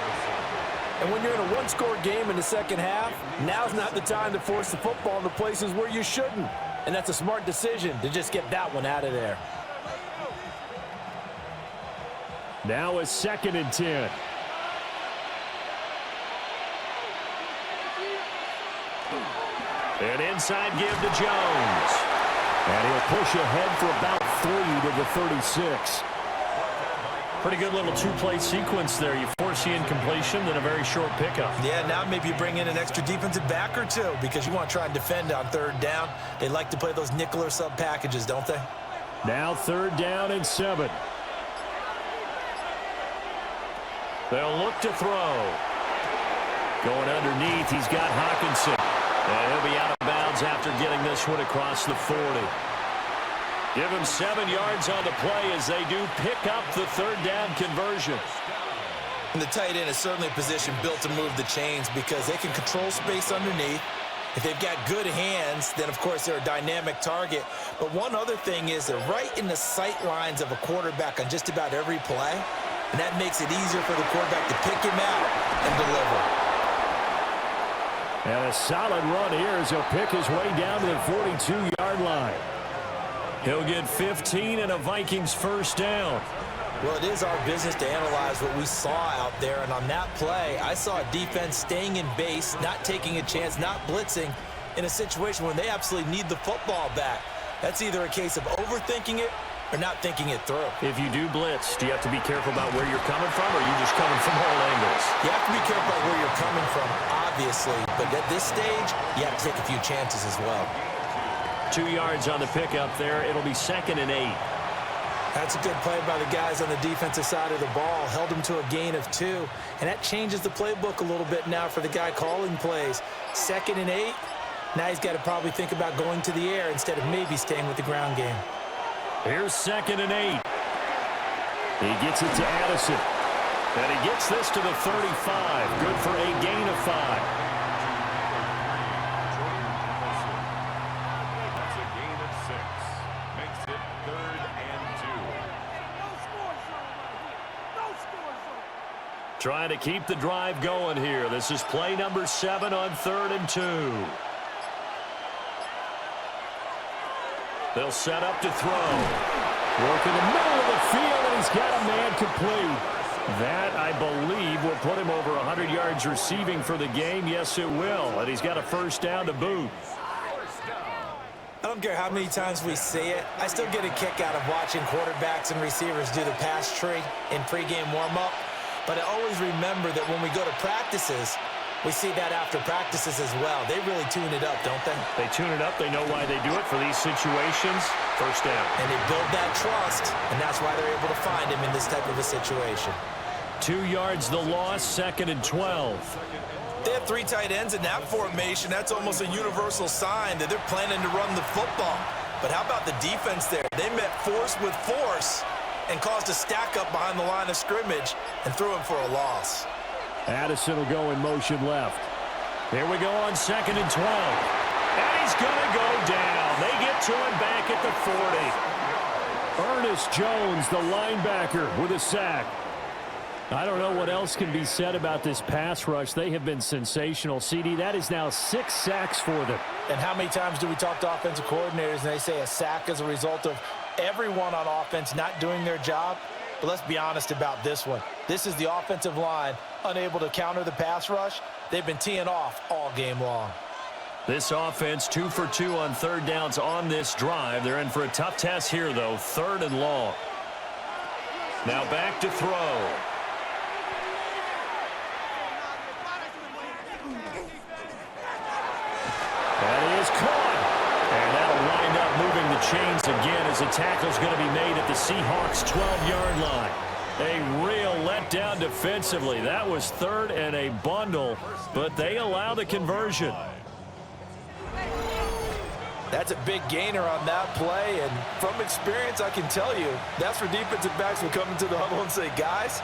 And when you're in a one-score game in the second half, now's not the time to force the football in the places where you shouldn't. And that's a smart decision to just get that one out of there. Now a 2nd and 10. An inside give to Jones. And he'll push ahead for about 3 to the 36. Pretty good little two-play sequence there. You force the incompletion, then a very short pickup. Yeah, now maybe you bring in an extra defensive back or two because you want to try and defend on 3rd down. They like to play those nickel or sub packages, don't they? Now 3rd down and 7. They'll look to throw. Going underneath, he's got Hawkinson. And he'll be out of bounds after getting this one across the 40. Give him 7 yards on the play as they do pick up the 3rd down conversion. And the tight end is certainly a position built to move the chains because they can control space underneath. If they've got good hands, then, of course, they're a dynamic target. But one other thing is they're right in the sight lines of a quarterback on just about every play. And that makes it easier for the quarterback to pick him out and deliver. And a solid run here as he'll pick his way down to the 42-yard line. He'll get 15 and a Vikings first down. Well, it is our business to analyze what we saw out there, and on that play, I saw a defense staying in base, not taking a chance, not blitzing, in a situation when they absolutely need the football back. That's either a case of overthinking it or not thinking it through. If you do blitz, do you have to be careful about where you're coming from, or are you just coming from all angles? You have to be careful about where you're coming from, obviously, but at this stage, you have to take a few chances as well. 2 yards on the pickup there. It'll be 2nd and 8. That's a good play by the guys on the defensive side of the ball. Held him to a gain of 2. And that changes the playbook a little bit now for the guy calling plays. 2nd and 8. Now he's got to probably think about going to the air instead of maybe staying with the ground game. Here's 2nd and 8. He gets it to Addison. And he gets this to the 35. Good for a gain of 5. That's a gain of 6. Makes it 3rd and 2. Trying to keep the drive going here. This is play number 7 on 3rd and 2. They'll set up to throw. Work in the middle of the field, and he's got a man complete. That, I believe, will put him over 100 yards receiving for the game. Yes, it will. And he's got a first down to boot. I don't care how many times we see it. I still get a kick out of watching quarterbacks and receivers do the pass tree in pregame warm-up. But I always remember that when we go to practices, we see that after practices as well. They really tune it up, don't they? They tune it up. They know why they do it for these situations. First down. And they build that trust, and that's why they're able to find him in this type of a situation. 2 yards the loss, 2nd and 12. They have 3 tight ends in that formation. That's almost a universal sign that they're planning to run the football. But how about the defense there? They met force with force and caused a stack up behind the line of scrimmage and threw him for a loss. Addison will go in motion left. Here we go on 2nd and 12. And he's going to go down. They get to him back at the 40. Ernest Jones, the linebacker, with a sack. I don't know what else can be said about this pass rush. They have been sensational. CD, that is now 6 sacks for them. And how many times do we talk to offensive coordinators and they say a sack is a result of everyone on offense not doing their job? But let's be honest about this one. This is the offensive line unable to counter the pass rush. They've been teeing off all game long. This offense 2 for 2 on 3rd downs on this drive. They're in for a tough test here, though. 3rd and long. Now back to throw. That is caught. And that'll wind up moving the chains again as the tackle's going to be made at the Seahawks' 12-yard line. A real letdown defensively. That was 3rd and a bundle, but they allow the conversion. That's a big gainer on that play, and from experience, I can tell you, that's where defensive backs will come into the huddle and say, guys,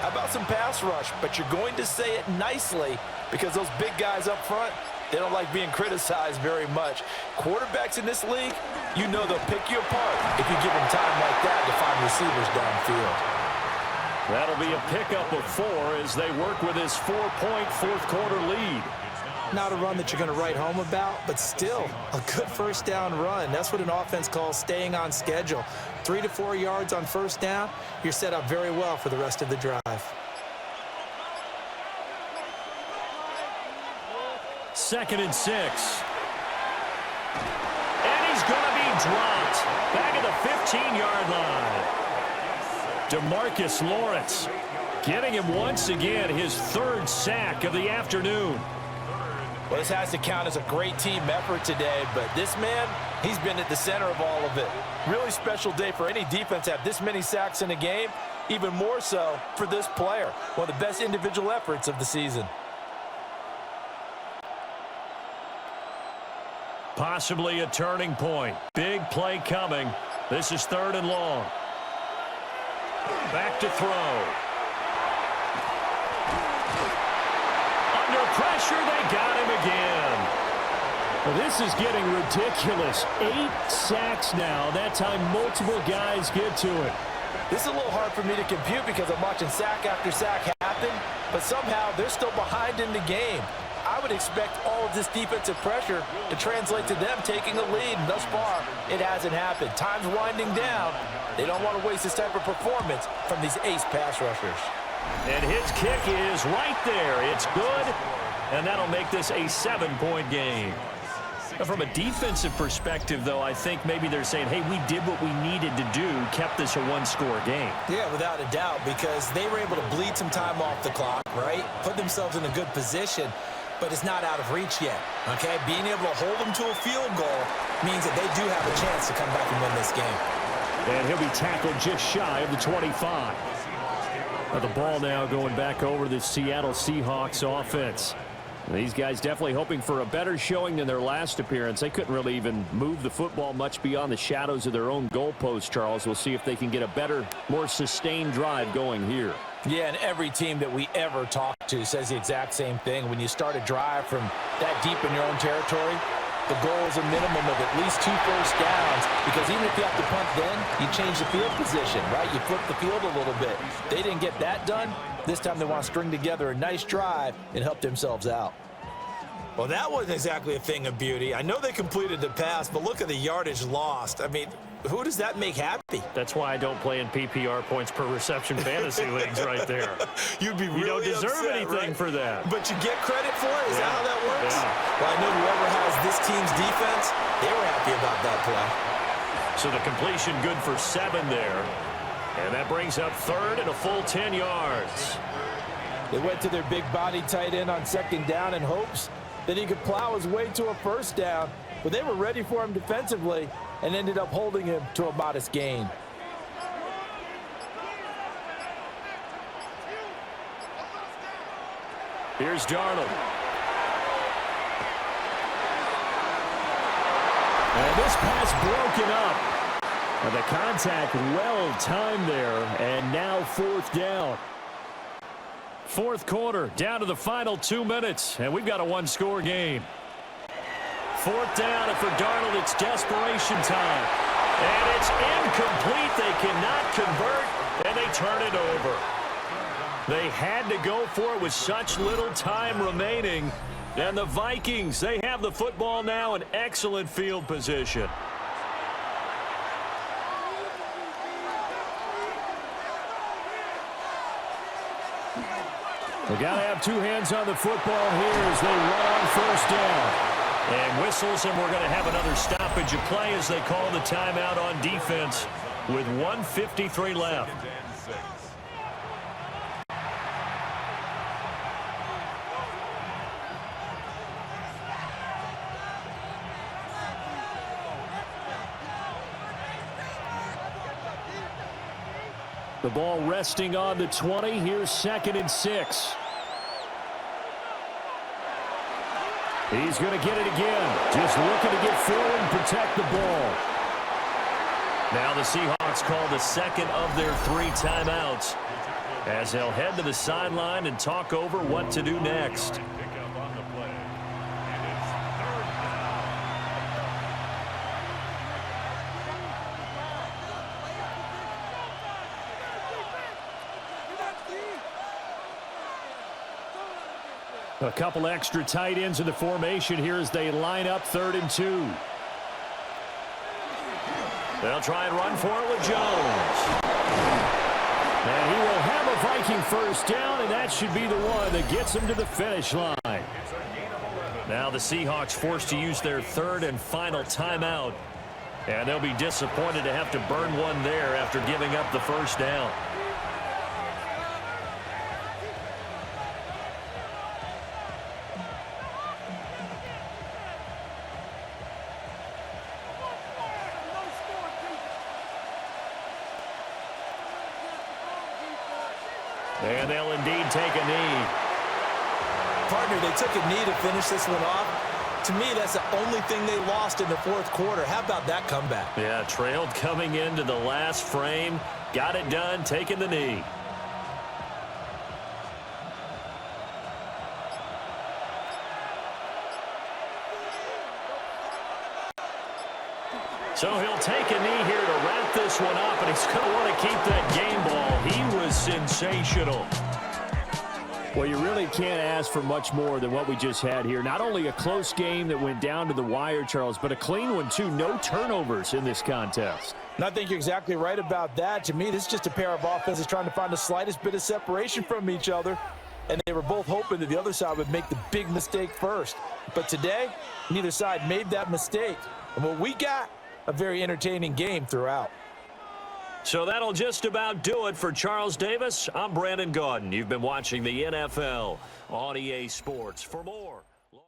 how about some pass rush? But you're going to say it nicely because those big guys up front, they don't like being criticized very much. Quarterbacks in this league, you know they'll pick you apart if you give them time like that to find receivers downfield. That'll be a pickup of 4 as they work with his 4-point fourth-quarter lead. Not a run that you're going to write home about, but still a good first down run. That's what an offense calls staying on schedule. 3 to 4 yards on first down, you're set up very well for the rest of the drive. 2nd and 6. And he's going to be dropped back at the 15-yard line. DeMarcus Lawrence getting him once again his 3rd sack of the afternoon. Well, this has to count as a great team effort today, but this man, he's been at the center of all of it. Really special day for any defense to have this many sacks in a game, even more so for this player. One of the best individual efforts of the season. Possibly a turning point. Big play coming. This is 3rd and long. Back to throw. Under pressure, they got him again. Well, this is getting ridiculous. 8 sacks now. That time multiple guys get to it. This is a little hard for me to compute because I'm watching sack after sack happen, but somehow they're still behind in the game. I would expect all of this defensive pressure to translate to them taking a lead. And thus far, it hasn't happened. Time's winding down. They don't want to waste this type of performance from these ace pass rushers. And his kick is right there. It's good, and that'll make this a 7-point game. Now, from a defensive perspective, though, I think maybe they're saying, hey, we did what we needed to do, kept this a one-score game. Yeah, without a doubt, because they were able to bleed some time off the clock, right? Put themselves in a good position, but it's not out of reach yet, okay? Being able to hold them to a field goal means that they do have a chance to come back and win this game. And he'll be tackled just shy of the 25. Now the ball now going back over to the Seattle Seahawks offense. These guys definitely hoping for a better showing than their last appearance. They couldn't really even move the football much beyond the shadows of their own goalpost, Charles. We'll see if they can get a better, more sustained drive going here. Yeah, and every team that we ever talk to says the exact same thing. When you start a drive from that deep in your own territory, the goal is a minimum of at least 2 first downs, because even if you have to punt then, you change the field position, right? You flip the field a little bit. They didn't get that done. This time they want to string together a nice drive and help themselves out. Well, that wasn't exactly a thing of beauty. I know they completed the pass, but look at the yardage lost. I mean, who does that make happy? That's why I don't play in PPR points per reception fantasy leagues right there. You'd be really You don't deserve upset, anything right? for that. But you get credit for it? Is that how that works? Yeah. Well, I know whoever has this team's defense, they were happy about that play. So the completion good for 7 there. And that brings up third and a full 10 yards. They went to their big body tight end on second down in hopes that he could plow his way to a first down, but they were ready for him defensively and ended up holding him to a modest gain. Here's Darnold. And this pass broken up. And the contact well timed there, and now 4th down. 4th quarter, down to the final 2 minutes, and we've got a 1-score game. 4th down, and for Darnold, it's desperation time. And it's incomplete. They cannot convert, and they turn it over. They had to go for it with such little time remaining. And the Vikings, they have the football now in excellent field position. We got to have 2 hands on the football here as they run on first down. And whistles, and we're going to have another stoppage of play as they call the timeout on defense with 1:53 left. The ball resting on the 20. Here's 2nd and 6. He's going to get it again. Just looking to get forward and protect the ball. Now the Seahawks call the second of their 3 timeouts as they'll head to the sideline and talk over what to do next. A couple extra tight ends in the formation here as they line up 3rd and 2. They'll try and run for it with Jones. And he will have a Viking first down, and that should be the one that gets him to the finish line. Now the Seahawks forced to use their 3rd and final timeout. And they'll be disappointed to have to burn one there after giving up the first down. And they'll indeed take a knee. Partner, they took a knee to finish this one off. To me, that's the only thing they lost in the 4th quarter. How about that comeback? Yeah, trailed coming into the last frame. Got it done, taking the knee. So he'll take a knee here to wrap this one up, and he's going to want to keep that game ball. He was sensational. Well, you really can't ask for much more than what we just had here. Not only a close game that went down to the wire, Charles, but a clean one, too. No turnovers in this contest. And I think you're exactly right about that. To me, this is just a pair of offenses trying to find the slightest bit of separation from each other. And they were both hoping that the other side would make the big mistake first. But today, neither side made that mistake. And what we got, a very entertaining game throughout. So that'll just about do it for Charles Davis. I'm Brandon Gaudin. You've been watching the NFL on EA Sports. For more